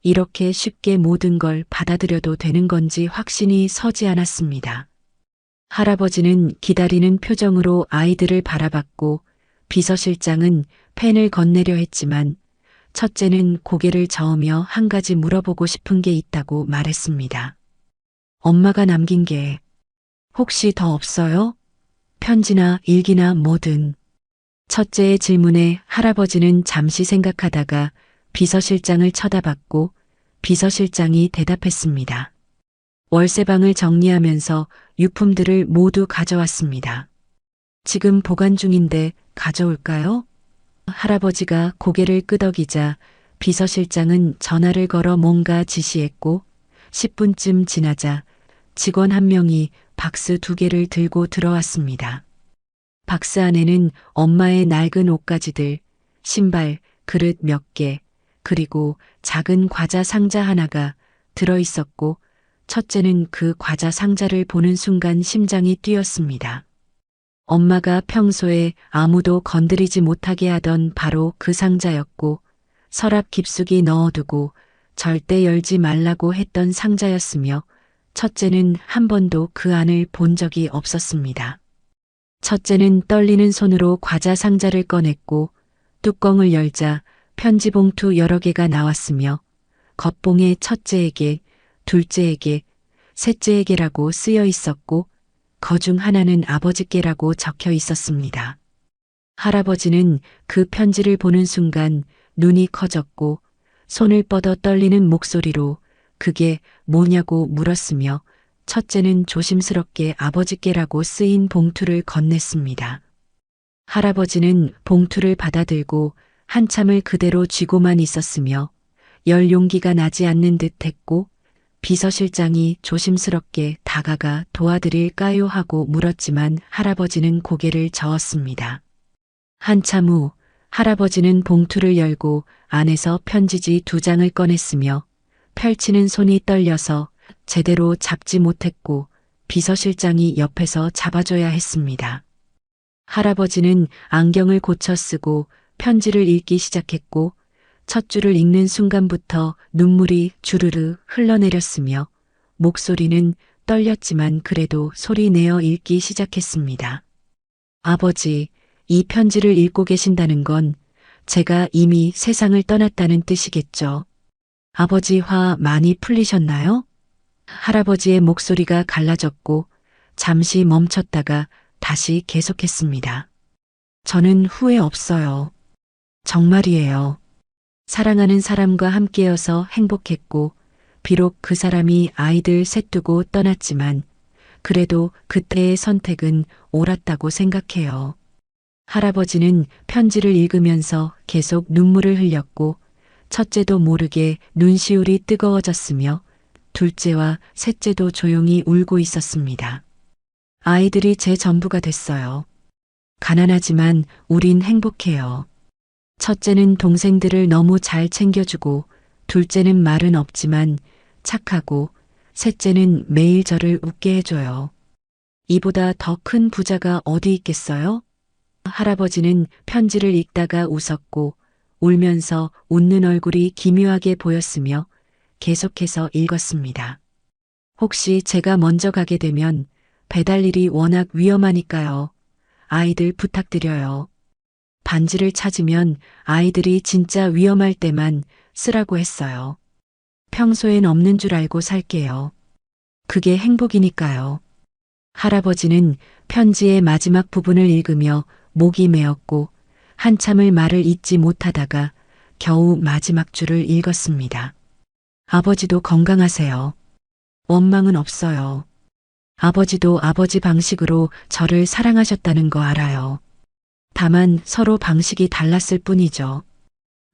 이렇게 쉽게 모든 걸 받아들여도 되는 건지 확신이 서지 않았습니다. 할아버지는 기다리는 표정으로 아이들을 바라봤고 비서실장은 펜을 건네려 했지만 첫째는 고개를 저으며 한 가지 물어보고 싶은 게 있다고 말했습니다. 엄마가 남긴 게 혹시 더 없어요? 편지나 일기나 뭐든. 첫째의 질문에 할아버지는 잠시 생각하다가 비서실장을 쳐다봤고 비서실장이 대답했습니다. 월세방을 정리하면서 유품들을 모두 가져왔습니다. 지금 보관 중인데 가져올까요? 할아버지가 고개를 끄덕이자 비서실장은 전화를 걸어 뭔가 지시했고 10분쯤 지나자 직원 한 명이 박스 2개를 들고 들어왔습니다. 박스 안에는 엄마의 낡은 옷가지들, 신발, 그릇 몇 개, 그리고 작은 과자 상자 하나가 들어 있었고 첫째는 그 과자 상자를 보는 순간 심장이 뛰었습니다. 엄마가 평소에 아무도 건드리지 못하게 하던 바로 그 상자였고 서랍 깊숙이 넣어두고 절대 열지 말라고 했던 상자였으며 첫째는 한 번도 그 안을 본 적이 없었습니다. 첫째는 떨리는 손으로 과자 상자를 꺼냈고 뚜껑을 열자 편지 봉투 여러 개가 나왔으며 겉봉에 첫째에게, 둘째에게, 셋째에게라고 쓰여 있었고 거중 하나는 아버지께라고 적혀 있었습니다. 할아버지는 그 편지를 보는 순간 눈이 커졌고 손을 뻗어 떨리는 목소리로 그게 뭐냐고 물었으며 첫째는 조심스럽게 아버지께라고 쓰인 봉투를 건넸습니다. 할아버지는 봉투를 받아들고 한참을 그대로 쥐고만 있었으며 열 용기가 나지 않는 듯 했고 비서실장이 조심스럽게 다가가 도와드릴까요 하고 물었지만 할아버지는 고개를 저었습니다. 한참 후 할아버지는 봉투를 열고 안에서 편지지 2장을 꺼냈으며 펼치는 손이 떨려서 제대로 잡지 못했고 비서실장이 옆에서 잡아줘야 했습니다. 할아버지는 안경을 고쳐 쓰고 편지를 읽기 시작했고 첫 줄을 읽는 순간부터 눈물이 주르르 흘러내렸으며 목소리는 떨렸지만 그래도 소리 내어 읽기 시작했습니다. 아버지, 이 편지를 읽고 계신다는 건 제가 이미 세상을 떠났다는 뜻이겠죠. 아버지 화 많이 풀리셨나요? 할아버지의 목소리가 갈라졌고 잠시 멈췄다가 다시 계속했습니다. 저는 후회 없어요. 정말이에요. 사랑하는 사람과 함께여서 행복했고 비록 그 사람이 아이들 셋 두고 떠났지만 그래도 그때의 선택은 옳았다고 생각해요. 할아버지는 편지를 읽으면서 계속 눈물을 흘렸고 첫째도 모르게 눈시울이 뜨거워졌으며 둘째와 셋째도 조용히 울고 있었습니다. 아이들이 제 전부가 됐어요. 가난하지만 우린 행복해요. 첫째는 동생들을 너무 잘 챙겨주고 둘째는 말은 없지만 착하고 셋째는 매일 저를 웃게 해줘요. 이보다 더 큰 부자가 어디 있겠어요? 할아버지는 편지를 읽다가 웃었고 울면서 웃는 얼굴이 기묘하게 보였으며 계속해서 읽었습니다. 혹시 제가 먼저 가게 되면 배달일이 워낙 위험하니까요. 아이들 부탁드려요. 반지를 찾으면 아이들이 진짜 위험할 때만 쓰라고 했어요. 평소엔 없는 줄 알고 살게요. 그게 행복이니까요. 할아버지는 편지의 마지막 부분을 읽으며 목이 메었고 한참을 말을 잇지 못하다가 겨우 마지막 줄을 읽었습니다. 아버지도 건강하세요. 원망은 없어요. 아버지도 아버지 방식으로 저를 사랑하셨다는 거 알아요. 다만 서로 방식이 달랐을 뿐이죠.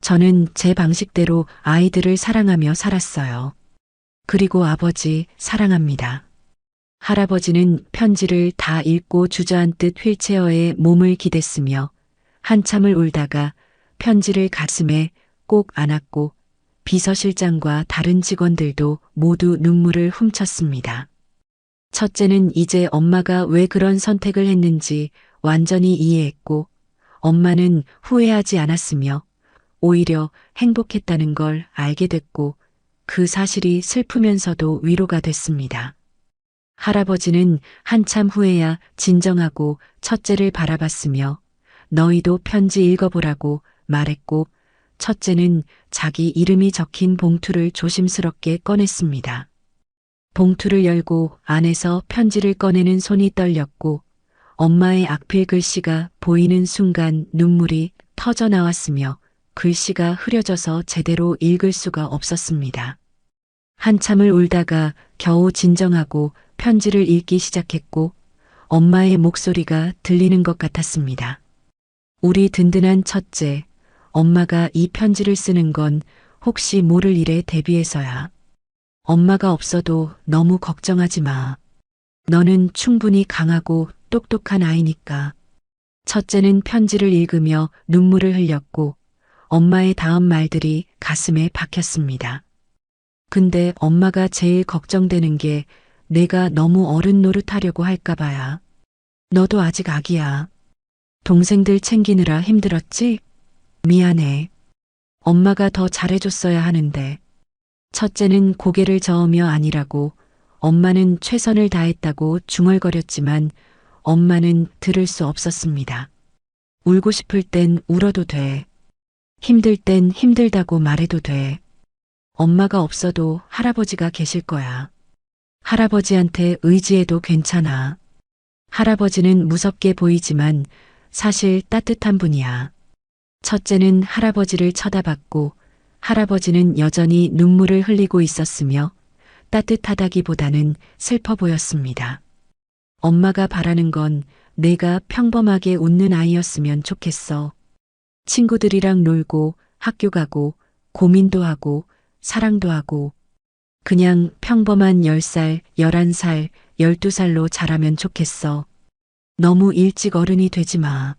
저는 제 방식대로 아이들을 사랑하며 살았어요. 그리고 아버지 사랑합니다. 할아버지는 편지를 다 읽고 주저앉듯 휠체어에 몸을 기댔으며 한참을 울다가 편지를 가슴에 꼭 안았고 비서실장과 다른 직원들도 모두 눈물을 훔쳤습니다. 첫째는 이제 엄마가 왜 그런 선택을 했는지 완전히 이해했고 엄마는 후회하지 않았으며 오히려 행복했다는 걸 알게 됐고 그 사실이 슬프면서도 위로가 됐습니다. 할아버지는 한참 후에야 진정하고 첫째를 바라봤으며 너희도 편지 읽어보라고 말했고 첫째는 자기 이름이 적힌 봉투를 조심스럽게 꺼냈습니다. 봉투를 열고 안에서 편지를 꺼내는 손이 떨렸고 엄마의 악필 글씨가 보이는 순간 눈물이 터져 나왔으며 글씨가 흐려져서 제대로 읽을 수가 없었습니다. 한참을 울다가 겨우 진정하고 편지를 읽기 시작했고 엄마의 목소리가 들리는 것 같았습니다. 우리 든든한 첫째, 엄마가 이 편지를 쓰는 건 혹시 모를 일에 대비해서야. 엄마가 없어도 너무 걱정하지 마. 너는 충분히 강하고 똑똑한 아이니까. 첫째는 편지를 읽으며 눈물을 흘렸고 엄마의 다음 말들이 가슴에 박혔습니다. 근데 엄마가 제일 걱정되는 게 내가 너무 어른 노릇하려고 할까봐야. 너도 아직 아기야. 동생들 챙기느라 힘들었지? 미안해. 엄마가 더 잘해줬어야 하는데. 첫째는 고개를 저으며 아니라고 엄마는 최선을 다했다고 중얼거렸지만 엄마는 들을 수 없었습니다. 울고 싶을 땐 울어도 돼. 힘들 땐 힘들다고 말해도 돼. 엄마가 없어도 할아버지가 계실 거야. 할아버지한테 의지해도 괜찮아. 할아버지는 무섭게 보이지만 사실 따뜻한 분이야. 첫째는 할아버지를 쳐다봤고 할아버지는 여전히 눈물을 흘리고 있었으며 따뜻하다기보다는 슬퍼 보였습니다. 엄마가 바라는 건 내가 평범하게 웃는 아이였으면 좋겠어. 친구들이랑 놀고 학교 가고 고민도 하고 사랑도 하고 그냥 평범한 10살, 11살, 12살로 자라면 좋겠어. 너무 일찍 어른이 되지 마.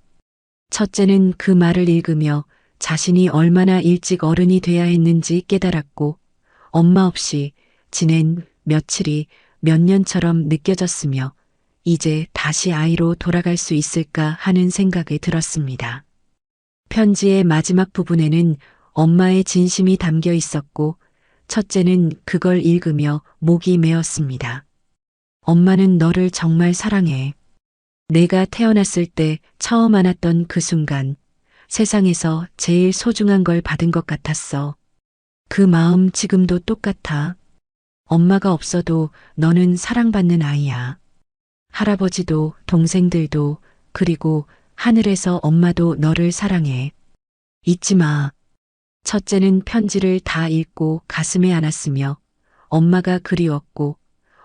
첫째는 그 말을 읽으며 자신이 얼마나 일찍 어른이 돼야 했는지 깨달았고 엄마 없이 지낸 며칠이 몇 년처럼 느껴졌으며 이제 다시 아이로 돌아갈 수 있을까 하는 생각이 들었습니다. 편지의 마지막 부분에는 엄마의 진심이 담겨 있었고 첫째는 그걸 읽으며 목이 메었습니다. 엄마는 너를 정말 사랑해. 내가 태어났을 때 처음 안았던 그 순간 세상에서 제일 소중한 걸 받은 것 같았어. 그 마음 지금도 똑같아. 엄마가 없어도 너는 사랑받는 아이야. 할아버지도 동생들도 그리고 하늘에서 엄마도 너를 사랑해. 잊지 마. 첫째는 편지를 다 읽고 가슴에 안았으며 엄마가 그리웠고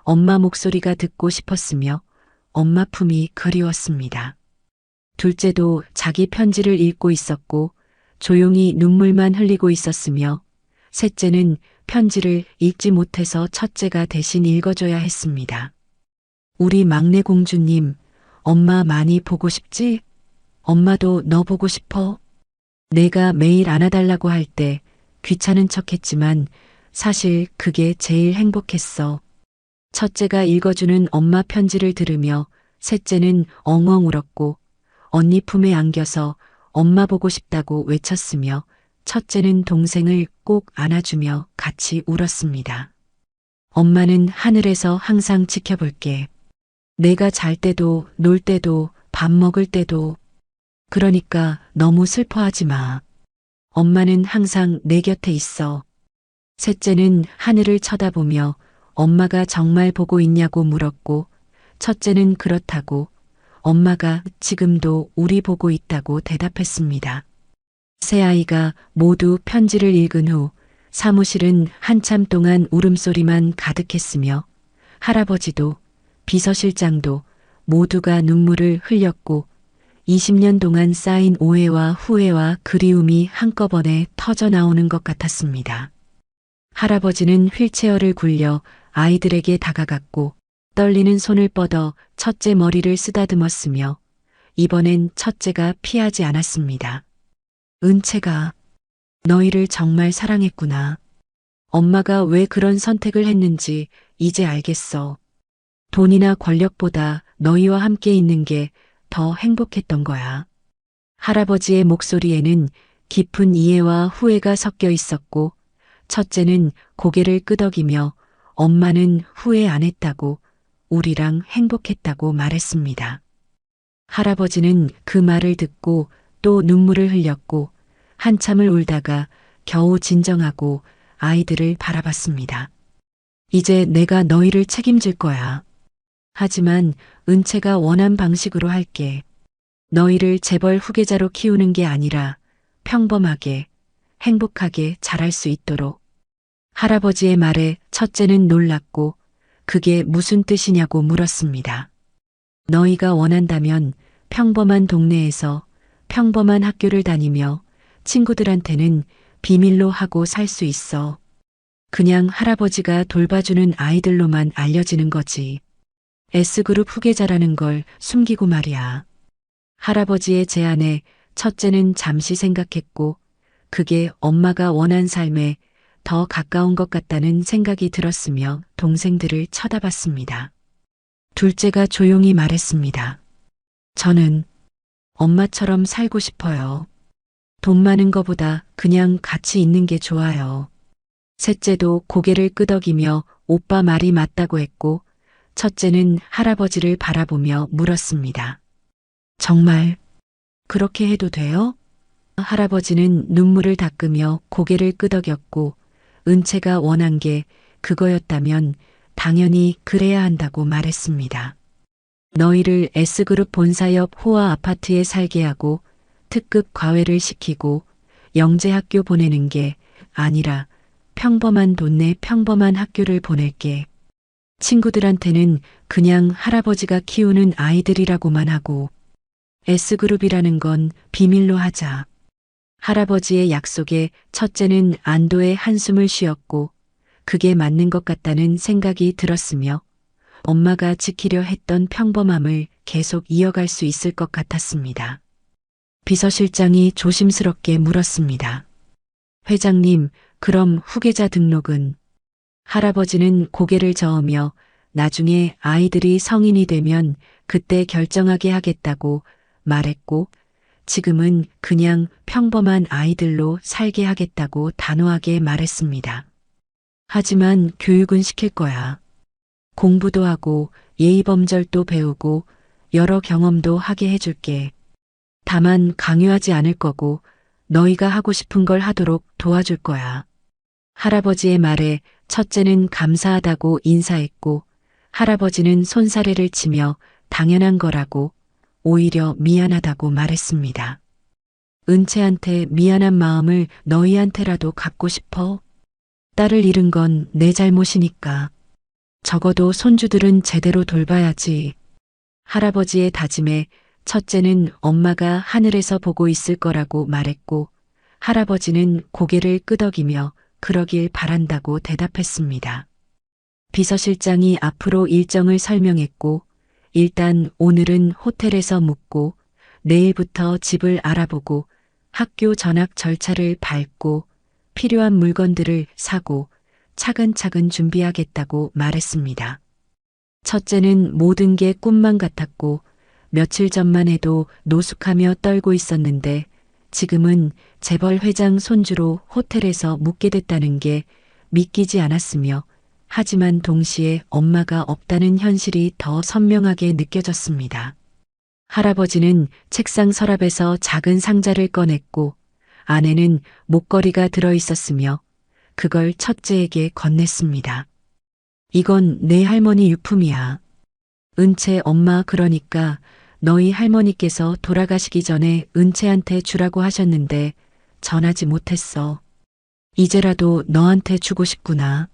엄마 목소리가 듣고 싶었으며 엄마 품이 그리웠습니다. 둘째도 자기 편지를 읽고 있었고 조용히 눈물만 흘리고 있었으며 셋째는 편지를 읽지 못해서 첫째가 대신 읽어줘야 했습니다. 우리 막내 공주님, 엄마 많이 보고 싶지? 엄마도 너 보고 싶어? 내가 매일 안아달라고 할 때 귀찮은 척 했지만 사실 그게 제일 행복했어. 첫째가 읽어주는 엄마 편지를 들으며 셋째는 엉엉 울었고 언니 품에 안겨서 엄마 보고 싶다고 외쳤으며 첫째는 동생을 꼭 안아주며 같이 울었습니다. 엄마는 하늘에서 항상 지켜볼게. 내가 잘 때도 놀 때도 밥 먹을 때도. 그러니까 너무 슬퍼하지 마. 엄마는 항상 내 곁에 있어. 셋째는 하늘을 쳐다보며 엄마가 정말 보고 있냐고 물었고 첫째는 그렇다고 엄마가 지금도 우리 보고 있다고 대답했습니다. 세 아이가 모두 편지를 읽은 후 사무실은 한참 동안 울음소리만 가득했으며 할아버지도 비서실장도 모두가 눈물을 흘렸고 20년 동안 쌓인 오해와 후회와 그리움이 한꺼번에 터져 나오는 것 같았습니다. 할아버지는 휠체어를 굴려 아이들에게 다가갔고 떨리는 손을 뻗어 첫째 머리를 쓰다듬었으며 이번엔 첫째가 피하지 않았습니다. 은채가 너희를 정말 사랑했구나. 엄마가 왜 그런 선택을 했는지 이제 알겠어. 돈이나 권력보다 너희와 함께 있는 게 더 행복했던 거야. 할아버지의 목소리에는 깊은 이해와 후회가 섞여 있었고 첫째는 고개를 끄덕이며 엄마는 후회 안 했다고 우리랑 행복했다고 말했습니다. 할아버지는 그 말을 듣고 또 눈물을 흘렸고 한참을 울다가 겨우 진정하고 아이들을 바라봤습니다. 이제 내가 너희를 책임질 거야. 하지만 은채가 원한 방식으로 할게. 너희를 재벌 후계자로 키우는 게 아니라 평범하게, 행복하게 자랄 수 있도록. 할아버지의 말에 첫째는 놀랐고 그게 무슨 뜻이냐고 물었습니다. 너희가 원한다면 평범한 동네에서 평범한 학교를 다니며 친구들한테는 비밀로 하고 살 수 있어. 그냥 할아버지가 돌봐주는 아이들로만 알려지는 거지. S그룹 후계자라는 걸 숨기고 말이야. 할아버지의 제안에 첫째는 잠시 생각했고 그게 엄마가 원한 삶에 더 가까운 것 같다는 생각이 들었으며 동생들을 쳐다봤습니다. 둘째가 조용히 말했습니다. 저는 엄마처럼 살고 싶어요. 돈 많은 거보다 그냥 같이 있는 게 좋아요. 셋째도 고개를 끄덕이며 오빠 말이 맞다고 했고 첫째는 할아버지를 바라보며 물었습니다. 정말 그렇게 해도 돼요? 할아버지는 눈물을 닦으며 고개를 끄덕였고 은채가 원한 게 그거였다면 당연히 그래야 한다고 말했습니다. 너희를 S그룹 본사 옆 호화 아파트에 살게 하고 특급 과외를 시키고 영재학교 보내는 게 아니라 평범한 동네 평범한 학교를 보낼게. 친구들한테는 그냥 할아버지가 키우는 아이들이라고만 하고 S그룹이라는 건 비밀로 하자. 할아버지의 약속에 첫째는 안도의 한숨을 쉬었고 그게 맞는 것 같다는 생각이 들었으며 엄마가 지키려 했던 평범함을 계속 이어갈 수 있을 것 같았습니다. 비서실장이 조심스럽게 물었습니다. 회장님, 그럼 후계자 등록은? 할아버지는 고개를 저으며 나중에 아이들이 성인이 되면 그때 결정하게 하겠다고 말했고, 지금은 그냥 평범한 아이들로 살게 하겠다고 단호하게 말했습니다. 하지만 교육은 시킬 거야. 공부도 하고 예의범절도 배우고 여러 경험도 하게 해줄게. 다만 강요하지 않을 거고 너희가 하고 싶은 걸 하도록 도와줄 거야. 할아버지의 말에 첫째는 감사하다고 인사했고 할아버지는 손사래를 치며 당연한 거라고 오히려 미안하다고 말했습니다. 은채한테 미안한 마음을 너희한테라도 갖고 싶어? 딸을 잃은 건 내 잘못이니까. 적어도 손주들은 제대로 돌봐야지. 할아버지의 다짐에 첫째는 엄마가 하늘에서 보고 있을 거라고 말했고 할아버지는 고개를 끄덕이며 그러길 바란다고 대답했습니다. 비서실장이 앞으로 일정을 설명했고 일단 오늘은 호텔에서 묵고 내일부터 집을 알아보고 학교 전학 절차를 밟고 필요한 물건들을 사고 차근차근 준비하겠다고 말했습니다. 첫째는 모든 게 꿈만 같았고 며칠 전만 해도 노숙하며 떨고 있었는데 지금은 재벌 회장 손주로 호텔에서 묵게 됐다는 게 믿기지 않았으며 하지만 동시에 엄마가 없다는 현실이 더 선명하게 느껴졌습니다. 할아버지는 책상 서랍에서 작은 상자를 꺼냈고 안에는 목걸이가 들어 있었으며 그걸 첫째에게 건넸습니다. 이건 내 할머니 유품이야. 은채 엄마 그러니까 너희 할머니께서 돌아가시기 전에 은채한테 주라고 하셨는데 전하지 못했어. 이제라도 너한테 주고 싶구나.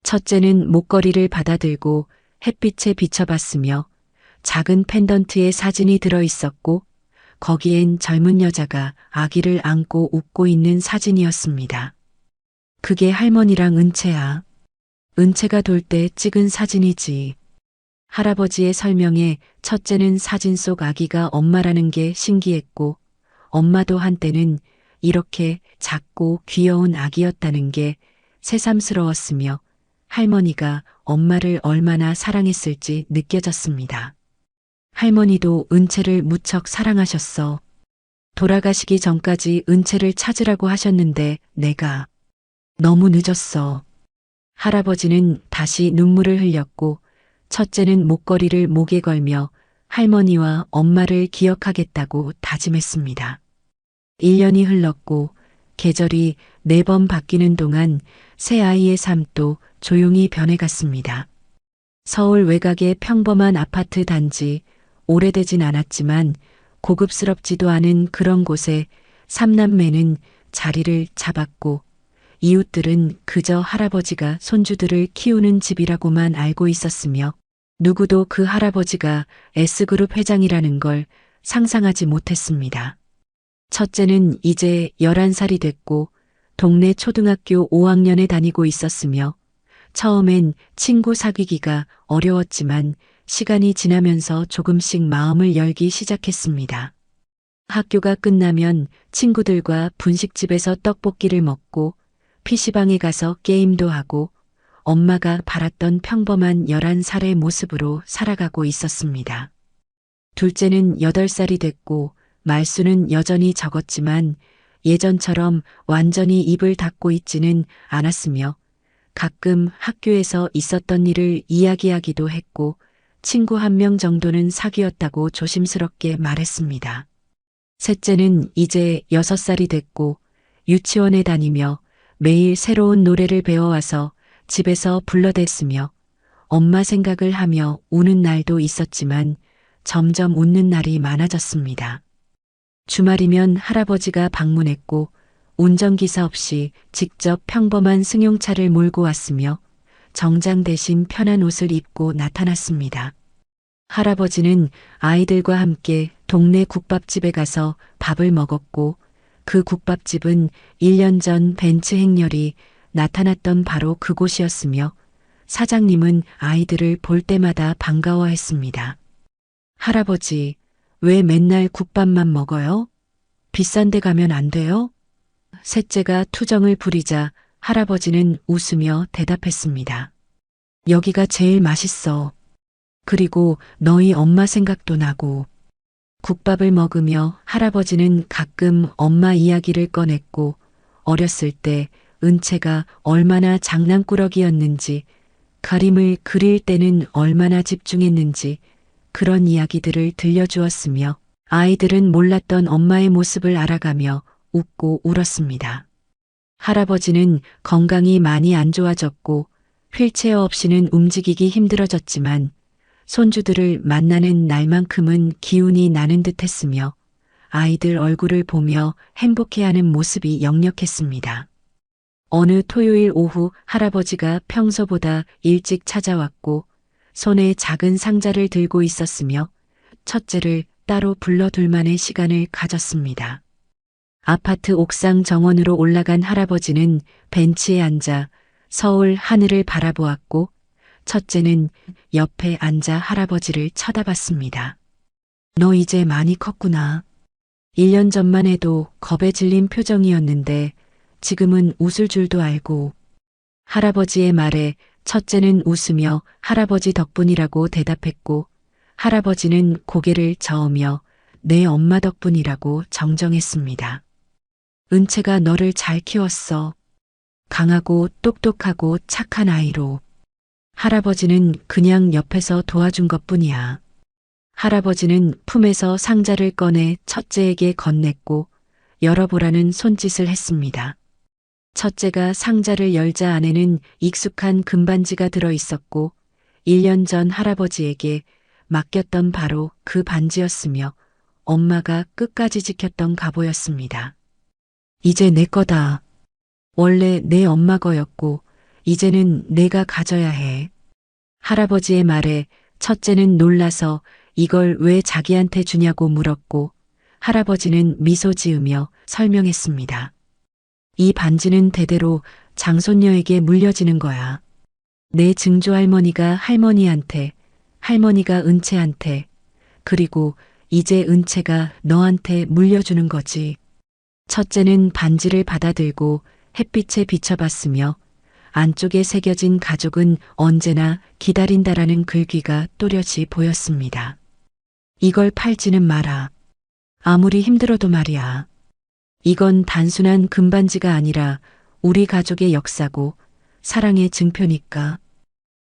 첫째는 목걸이를 받아들고 햇빛에 비춰봤으며 작은 펜던트에 사진이 들어 있었고 거기엔 젊은 여자가 아기를 안고 웃고 있는 사진이었습니다. 그게 할머니랑 은채야. 은채가 돌 때 찍은 사진이지. 할아버지의 설명에 첫째는 사진 속 아기가 엄마라는 게 신기했고 엄마도 한때는 이렇게 작고 귀여운 아기였다는 게 새삼스러웠으며 할머니가 엄마를 얼마나 사랑했을지 느껴졌습니다. 할머니도 은채를 무척 사랑하셨어. 돌아가시기 전까지 은채를 찾으라고 하셨는데 내가 너무 늦었어. 할아버지는 다시 눈물을 흘렸고 첫째는 목걸이를 목에 걸며 할머니와 엄마를 기억하겠다고 다짐했습니다. 1년이 흘렀고 계절이 4번 바뀌는 동안 새 아이의 삶도 조용히 변해갔습니다. 서울 외곽의 평범한 아파트 단지, 오래되진 않았지만 고급스럽지도 않은 그런 곳에 3남매는 자리를 잡았고 이웃들은 그저 할아버지가 손주들을 키우는 집이라고만 알고 있었으며 누구도 그 할아버지가 S그룹 회장이라는 걸 상상하지 못했습니다. 첫째는 이제 11살이 됐고 동네 초등학교 5학년에 다니고 있었으며 처음엔 친구 사귀기가 어려웠지만 시간이 지나면서 조금씩 마음을 열기 시작했습니다. 학교가 끝나면 친구들과 분식집에서 떡볶이를 먹고 PC방에 가서 게임도 하고 엄마가 바랐던 평범한 11살의 모습으로 살아가고 있었습니다. 둘째는 8살이 됐고 말수는 여전히 적었지만 예전처럼 완전히 입을 닫고 있지는 않았으며 가끔 학교에서 있었던 일을 이야기하기도 했고 친구 1명 정도는 사귀었다고 조심스럽게 말했습니다. 셋째는 이제 6살이 됐고 유치원에 다니며 매일 새로운 노래를 배워와서 집에서 불러댔으며 엄마 생각을 하며 우는 날도 있었지만 점점 웃는 날이 많아졌습니다. 주말이면 할아버지가 방문했고 운전기사 없이 직접 평범한 승용차를 몰고 왔으며 정장 대신 편한 옷을 입고 나타났습니다. 할아버지는 아이들과 함께 동네 국밥집에 가서 밥을 먹었고 그 국밥집은 1년 전 벤츠 행렬이 나타났던 바로 그곳이었으며 사장님은 아이들을 볼 때마다 반가워했습니다. 할아버지, 왜 맨날 국밥만 먹어요? 비싼 데 가면 안 돼요? 셋째가 투정을 부리자 할아버지는 웃으며 대답했습니다. 여기가 제일 맛있어. 그리고 너희 엄마 생각도 나고. 국밥을 먹으며 할아버지는 가끔 엄마 이야기를 꺼냈고 어렸을 때 은채가 얼마나 장난꾸러기였는지 그림을 그릴 때는 얼마나 집중했는지 그런 이야기들을 들려주었으며 아이들은 몰랐던 엄마의 모습을 알아가며 웃고 울었습니다. 할아버지는 건강이 많이 안 좋아졌고 휠체어 없이는 움직이기 힘들어졌지만 손주들을 만나는 날만큼은 기운이 나는 듯 했으며 아이들 얼굴을 보며 행복해하는 모습이 역력했습니다. 어느 토요일 오후 할아버지가 평소보다 일찍 찾아왔고 손에 작은 상자를 들고 있었으며 첫째를 따로 불러둘 만의 시간을 가졌습니다. 아파트 옥상 정원으로 올라간 할아버지는 벤치에 앉아 서울 하늘을 바라보았고 첫째는 옆에 앉아 할아버지를 쳐다봤습니다. 너 이제 많이 컸구나. 1년 전만 해도 겁에 질린 표정이었는데 지금은 웃을 줄도 알고. 할아버지의 말에 첫째는 웃으며 할아버지 덕분이라고 대답했고 할아버지는 고개를 저으며 내 엄마 덕분이라고 정정했습니다. 은채가 너를 잘 키웠어. 강하고 똑똑하고 착한 아이로. 할아버지는 그냥 옆에서 도와준 것뿐이야. 할아버지는 품에서 상자를 꺼내 첫째에게 건넸고 열어보라는 손짓을 했습니다. 첫째가 상자를 열자 안에는 익숙한 금반지가 들어 있었고 1년 전 할아버지에게 맡겼던 바로 그 반지였으며 엄마가 끝까지 지켰던 갑오였습니다. 이제 내 거다. 원래 내 엄마 거였고 이제는 내가 가져야 해. 할아버지의 말에 첫째는 놀라서 이걸 왜 자기한테 주냐고 물었고 할아버지는 미소 지으며 설명했습니다. 이 반지는 대대로 장손녀에게 물려지는 거야. 내 증조할머니가 할머니한테, 할머니가 은채한테, 그리고 이제 은채가 너한테 물려주는 거지. 첫째는 반지를 받아들고 햇빛에 비춰봤으며 안쪽에 새겨진 가족은 언제나 기다린다라는 글귀가 또렷이 보였습니다. 이걸 팔지는 마라. 아무리 힘들어도 말이야. 이건 단순한 금반지가 아니라 우리 가족의 역사고 사랑의 증표니까.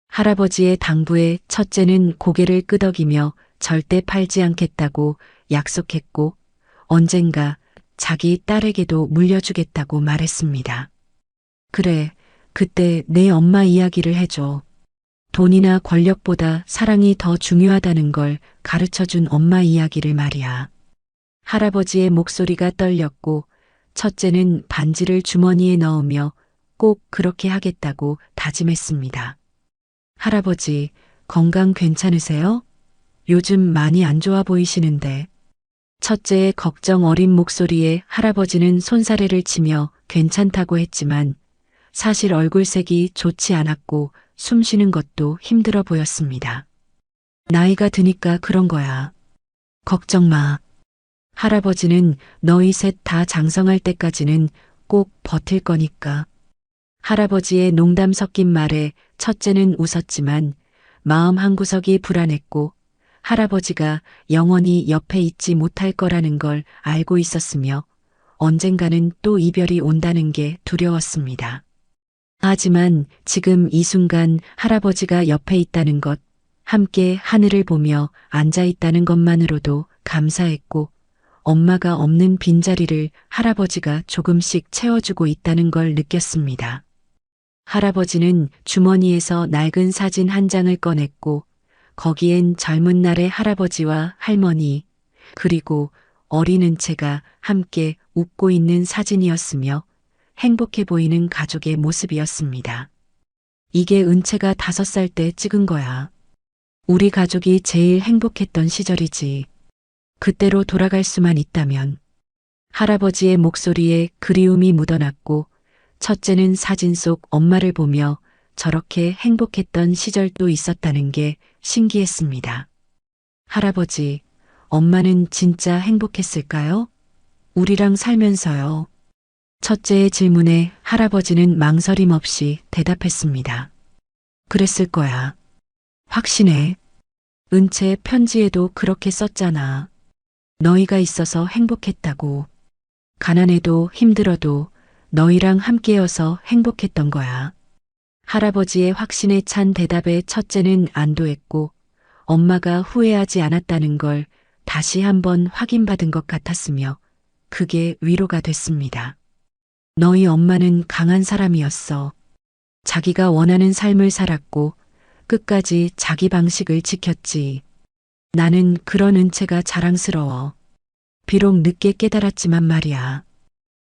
할아버지의 당부에 첫째는 고개를 끄덕이며 절대 팔지 않겠다고 약속했고 언젠가 자기 딸에게도 물려주겠다고 말했습니다. 그래, 그때 내 엄마 이야기를 해줘. 돈이나 권력보다 사랑이 더 중요하다는 걸 가르쳐준 엄마 이야기를 말이야. 할아버지의 목소리가 떨렸고 첫째는 반지를 주머니에 넣으며 꼭 그렇게 하겠다고 다짐했습니다. 할아버지, 건강 괜찮으세요? 요즘 많이 안 좋아 보이시는데. 첫째의 걱정 어린 목소리에 할아버지는 손사래를 치며 괜찮다고 했지만 사실 얼굴색이 좋지 않았고 숨 쉬는 것도 힘들어 보였습니다. 나이가 드니까 그런 거야. 걱정 마. 할아버지는 너희 셋 다 장성할 때까지는 꼭 버틸 거니까. 할아버지의 농담 섞인 말에 첫째는 웃었지만 마음 한구석이 불안했고 할아버지가 영원히 옆에 있지 못할 거라는 걸 알고 있었으며 언젠가는 또 이별이 온다는 게 두려웠습니다. 하지만 지금 이 순간 할아버지가 옆에 있다는 것, 함께 하늘을 보며 앉아 있다는 것만으로도 감사했고 엄마가 없는 빈자리를 할아버지가 조금씩 채워주고 있다는 걸 느꼈습니다. 할아버지는 주머니에서 낡은 사진 한 장을 꺼냈고 거기엔 젊은 날의 할아버지와 할머니 그리고 어린 은채가 함께 웃고 있는 사진이었으며 행복해 보이는 가족의 모습이었습니다. 이게 은채가 5살 때 찍은 거야. 우리 가족이 제일 행복했던 시절이지. 그때로 돌아갈 수만 있다면. 할아버지의 목소리에 그리움이 묻어났고 첫째는 사진 속 엄마를 보며 저렇게 행복했던 시절도 있었다는 게 신기했습니다. 할아버지, 엄마는 진짜 행복했을까요? 우리랑 살면서요. 첫째의 질문에 할아버지는 망설임 없이 대답했습니다. 그랬을 거야. 확신해. 은채 편지에도 그렇게 썼잖아. 너희가 있어서 행복했다고. 가난해도 힘들어도 너희랑 함께여서 행복했던 거야. 할아버지의 확신에 찬 대답에 첫째는 안도했고 엄마가 후회하지 않았다는 걸 다시 한번 확인받은 것 같았으며 그게 위로가 됐습니다. 너희 엄마는 강한 사람이었어. 자기가 원하는 삶을 살았고 끝까지 자기 방식을 지켰지. 나는 그런 은채가 자랑스러워. 비록 늦게 깨달았지만 말이야.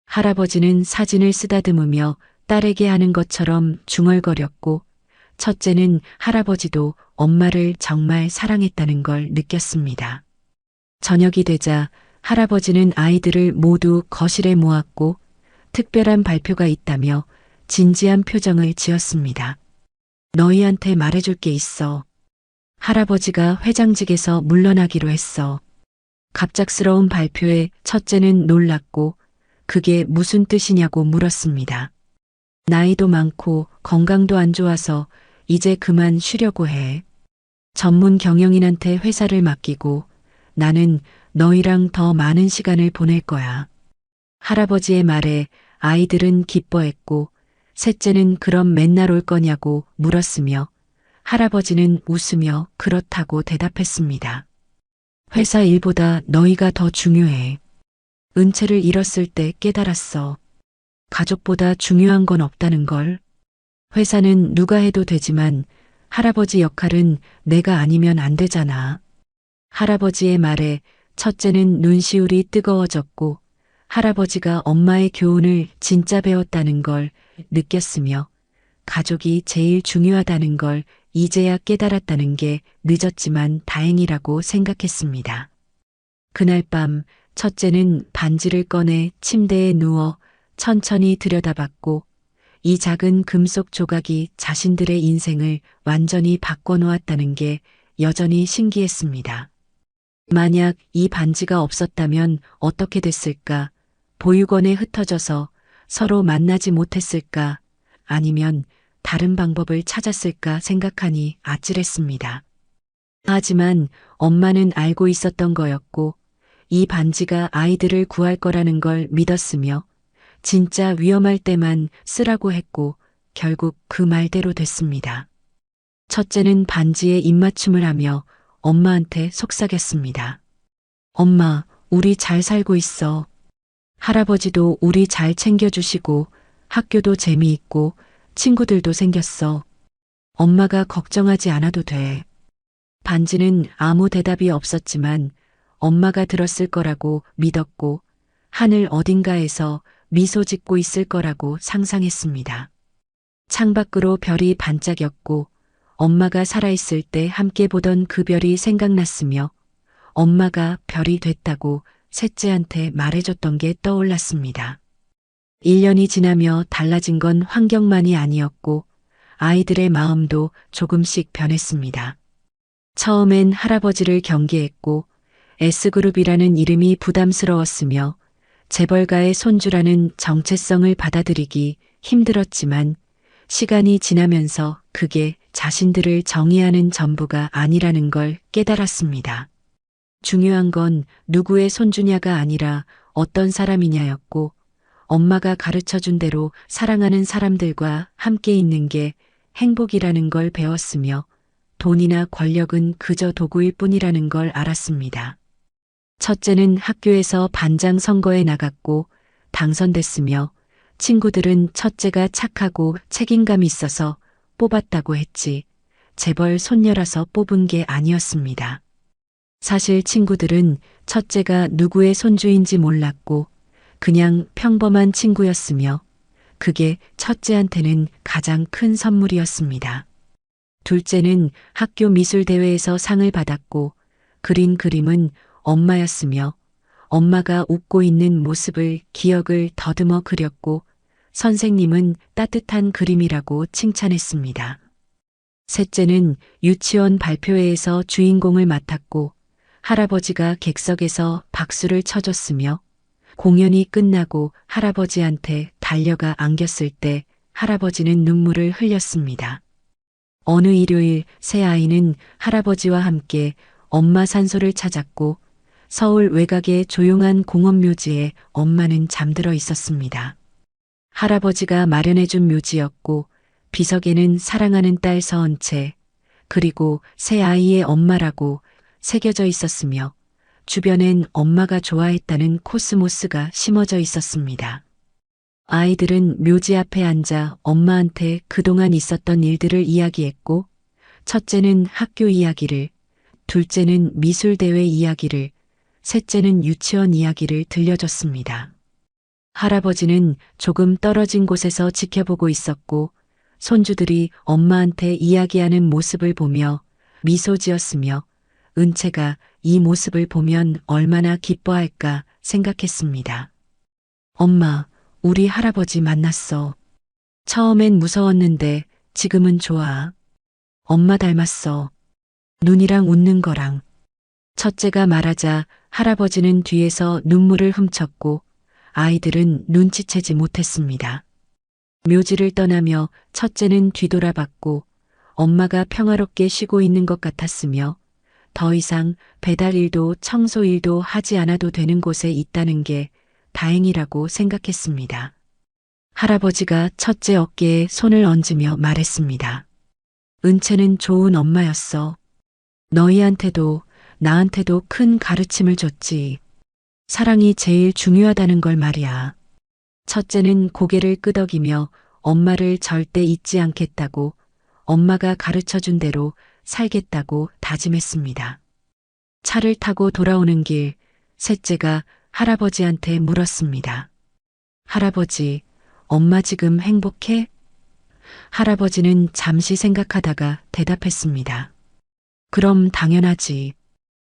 할아버지는 사진을 쓰다듬으며 딸에게 하는 것처럼 중얼거렸고 첫째는 할아버지도 엄마를 정말 사랑했다는 걸 느꼈습니다. 저녁이 되자 할아버지는 아이들을 모두 거실에 모았고 특별한 발표가 있다며 진지한 표정을 지었습니다. 너희한테 말해줄 게 있어. 할아버지가 회장직에서 물러나기로 했어. 갑작스러운 발표에 첫째는 놀랐고 그게 무슨 뜻이냐고 물었습니다. 나이도 많고 건강도 안 좋아서 이제 그만 쉬려고 해. 전문 경영인한테 회사를 맡기고 나는 너희랑 더 많은 시간을 보낼 거야. 할아버지의 말에 아이들은 기뻐했고 셋째는 그럼 맨날 올 거냐고 물었으며 할아버지는 웃으며 그렇다고 대답했습니다. 회사 일보다 너희가 더 중요해. 은채를 잃었을 때 깨달았어. 가족보다 중요한 건 없다는 걸. 회사는 누가 해도 되지만 할아버지 역할은 내가 아니면 안 되잖아. 할아버지의 말에 첫째는 눈시울이 뜨거워졌고 할아버지가 엄마의 교훈을 진짜 배웠다는 걸 느꼈으며 가족이 제일 중요하다는 걸 이제야 깨달았다는 게 늦었지만 다행이라고 생각했습니다. 그날 밤 첫째는 반지를 꺼내 침대에 누워 천천히 들여다봤고 이 작은 금속 조각이 자신들의 인생을 완전히 바꿔놓았다는 게 여전히 신기했습니다. 만약 이 반지가 없었다면 어떻게 됐을까? 보육원에 흩어져서 서로 만나지 못했을까? 아니면 다른 방법을 찾았을까 생각하니 아찔했습니다. 하지만 엄마는 알고 있었던 거였고 이 반지가 아이들을 구할 거라는 걸 믿었으며 진짜 위험할 때만 쓰라고 했고 결국 그 말대로 됐습니다. 첫째는 반지에 입맞춤을 하며 엄마한테 속삭였습니다. 엄마, 우리 잘 살고 있어. 할아버지도 우리 잘 챙겨주시고 학교도 재미있고 친구들도 생겼어. 엄마가 걱정하지 않아도 돼. 반지는 아무 대답이 없었지만 엄마가 들었을 거라고 믿었고 하늘 어딘가에서 미소 짓고 있을 거라고 상상했습니다. 창밖으로 별이 반짝였고 엄마가 살아있을 때 함께 보던 그 별이 생각났으며 엄마가 별이 됐다고 셋째한테 말해줬던 게 떠올랐습니다. 1년이 지나며 달라진 건 환경만이 아니었고 아이들의 마음도 조금씩 변했습니다. 처음엔 할아버지를 경계했고 S그룹이라는 이름이 부담스러웠으며 재벌가의 손주라는 정체성을 받아들이기 힘들었지만 시간이 지나면서 그게 자신들을 정의하는 전부가 아니라는 걸 깨달았습니다. 중요한 건 누구의 손주냐가 아니라 어떤 사람이냐였고 엄마가 가르쳐준 대로 사랑하는 사람들과 함께 있는 게 행복이라는 걸 배웠으며 돈이나 권력은 그저 도구일 뿐이라는 걸 알았습니다. 첫째는 학교에서 반장 선거에 나갔고 당선됐으며 친구들은 첫째가 착하고 책임감이 있어서 뽑았다고 했지 재벌 손녀라서 뽑은 게 아니었습니다. 사실 친구들은 첫째가 누구의 손주인지 몰랐고 그냥 평범한 친구였으며 그게 첫째한테는 가장 큰 선물이었습니다. 둘째는 학교 미술대회에서 상을 받았고 그린 그림은 엄마였으며 엄마가 웃고 있는 모습을 기억을 더듬어 그렸고 선생님은 따뜻한 그림이라고 칭찬했습니다. 셋째는 유치원 발표회에서 주인공을 맡았고 할아버지가 객석에서 박수를 쳐줬으며 공연이 끝나고 할아버지한테 달려가 안겼을 때 할아버지는 눈물을 흘렸습니다. 어느 일요일 새 아이는 할아버지와 함께 엄마 산소를 찾았고 서울 외곽의 조용한 공원 묘지에 엄마는 잠들어 있었습니다. 할아버지가 마련해준 묘지였고 비석에는 사랑하는 딸 서은 채 그리고 새 아이의 엄마라고 새겨져 있었으며 주변엔 엄마가 좋아했다는 코스모스가 심어져 있었습니다. 아이들은 묘지 앞에 앉아 엄마한테 그동안 있었던 일들을 이야기했고 첫째는 학교 이야기를, 둘째는 미술대회 이야기를, 셋째는 유치원 이야기를 들려줬습니다. 할아버지는 조금 떨어진 곳에서 지켜보고 있었고 손주들이 엄마한테 이야기하는 모습을 보며 미소 지었으며 은채가 이 모습을 보면 얼마나 기뻐할까 생각했습니다. 엄마, 우리 할아버지 만났어. 처음엔 무서웠는데 지금은 좋아. 엄마 닮았어. 눈이랑 웃는 거랑. 첫째가 말하자 할아버지는 뒤에서 눈물을 훔쳤고 아이들은 눈치채지 못했습니다. 묘지를 떠나며 첫째는 뒤돌아봤고 엄마가 평화롭게 쉬고 있는 것 같았으며 더 이상 배달 일도 청소 일도 하지 않아도 되는 곳에 있다는 게 다행이라고 생각했습니다. 할아버지가 첫째 어깨에 손을 얹으며 말했습니다. 은채는 좋은 엄마였어. 너희한테도 나한테도 큰 가르침을 줬지. 사랑이 제일 중요하다는 걸 말이야. 첫째는 고개를 끄덕이며 엄마를 절대 잊지 않겠다고 엄마가 가르쳐준 대로 살겠다고 다짐했습니다. 차를 타고 돌아오는 길, 셋째가 할아버지한테 물었습니다. 할아버지, 엄마 지금 행복해? 할아버지는 잠시 생각하다가 대답했습니다. 그럼 당연하지.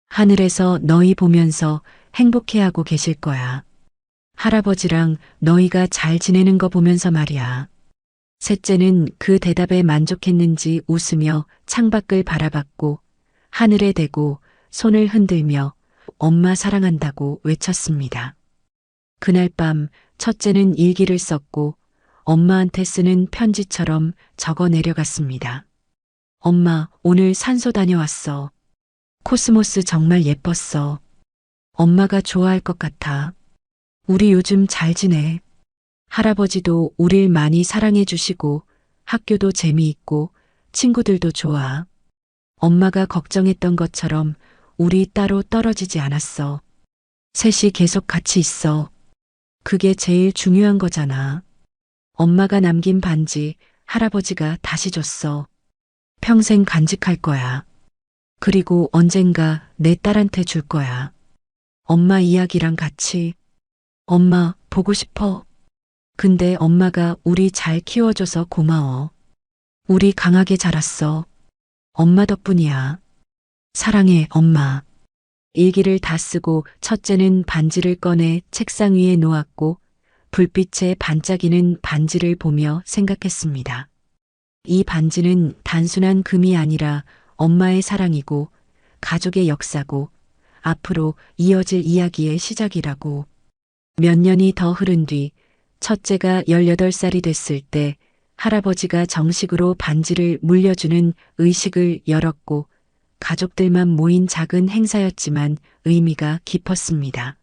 하늘에서 너희 보면서 행복해하고 계실 거야. 할아버지랑 너희가 잘 지내는 거 보면서 말이야. 셋째는 그 대답에 만족했는지 웃으며 창밖을 바라봤고 하늘에 대고 손을 흔들며 엄마 사랑한다고 외쳤습니다. 그날 밤 첫째는 일기를 썼고 엄마한테 쓰는 편지처럼 적어 내려갔습니다. 엄마, 오늘 산소 다녀왔어. 코스모스 정말 예뻤어. 엄마가 좋아할 것 같아. 우리 요즘 잘 지내. 할아버지도 우릴 많이 사랑해 주시고 학교도 재미있고 친구들도 좋아. 엄마가 걱정했던 것처럼 우리 따로 떨어지지 않았어. 셋이 계속 같이 있어. 그게 제일 중요한 거잖아. 엄마가 남긴 반지 할아버지가 다시 줬어. 평생 간직할 거야. 그리고 언젠가 내 딸한테 줄 거야. 엄마 이야기랑 같이. 엄마 보고 싶어. 근데 엄마가 우리 잘 키워줘서 고마워. 우리 강하게 자랐어. 엄마 덕분이야. 사랑해, 엄마. 일기를 다 쓰고 첫째는 반지를 꺼내 책상 위에 놓았고 불빛에 반짝이는 반지를 보며 생각했습니다. 이 반지는 단순한 금이 아니라 엄마의 사랑이고 가족의 역사고 앞으로 이어질 이야기의 시작이라고. 몇 년이 더 흐른 뒤 첫째가 18살이 됐을 때 할아버지가 정식으로 반지를 물려주는 의식을 열었고 가족들만 모인 작은 행사였지만 의미가 깊었습니다.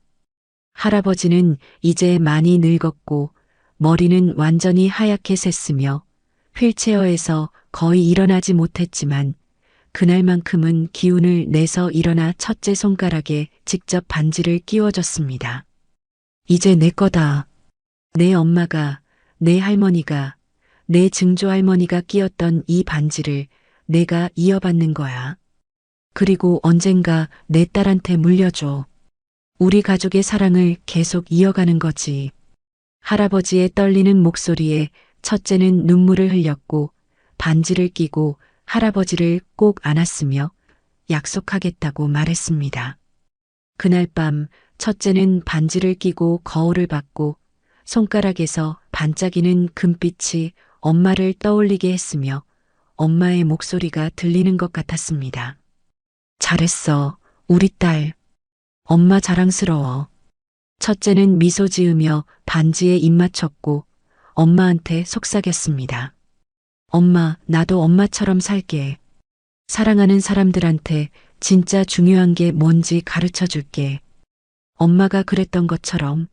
할아버지는 이제 많이 늙었고 머리는 완전히 하얗게 샜으며 휠체어에서 거의 일어나지 못했지만 그날만큼은 기운을 내서 일어나 첫째 손가락에 직접 반지를 끼워줬습니다. 이제 내 거다. 내 엄마가, 내 할머니가, 내 증조할머니가 끼웠던 이 반지를 내가 이어받는 거야. 그리고 언젠가 내 딸한테 물려줘. 우리 가족의 사랑을 계속 이어가는 거지. 할아버지의 떨리는 목소리에 첫째는 눈물을 흘렸고 반지를 끼고 할아버지를 꼭 안았으며 약속하겠다고 말했습니다. 그날 밤 첫째는 반지를 끼고 거울을 봤고 손가락에서 반짝이는 금빛이 엄마를 떠올리게 했으며 엄마의 목소리가 들리는 것 같았습니다. 잘했어, 우리 딸. 엄마 자랑스러워. 첫째는 미소 지으며 반지에 입 맞췄고 엄마한테 속삭였습니다. 엄마, 나도 엄마처럼 살게. 사랑하는 사람들한테 진짜 중요한 게 뭔지 가르쳐 줄게. 엄마가 그랬던 것처럼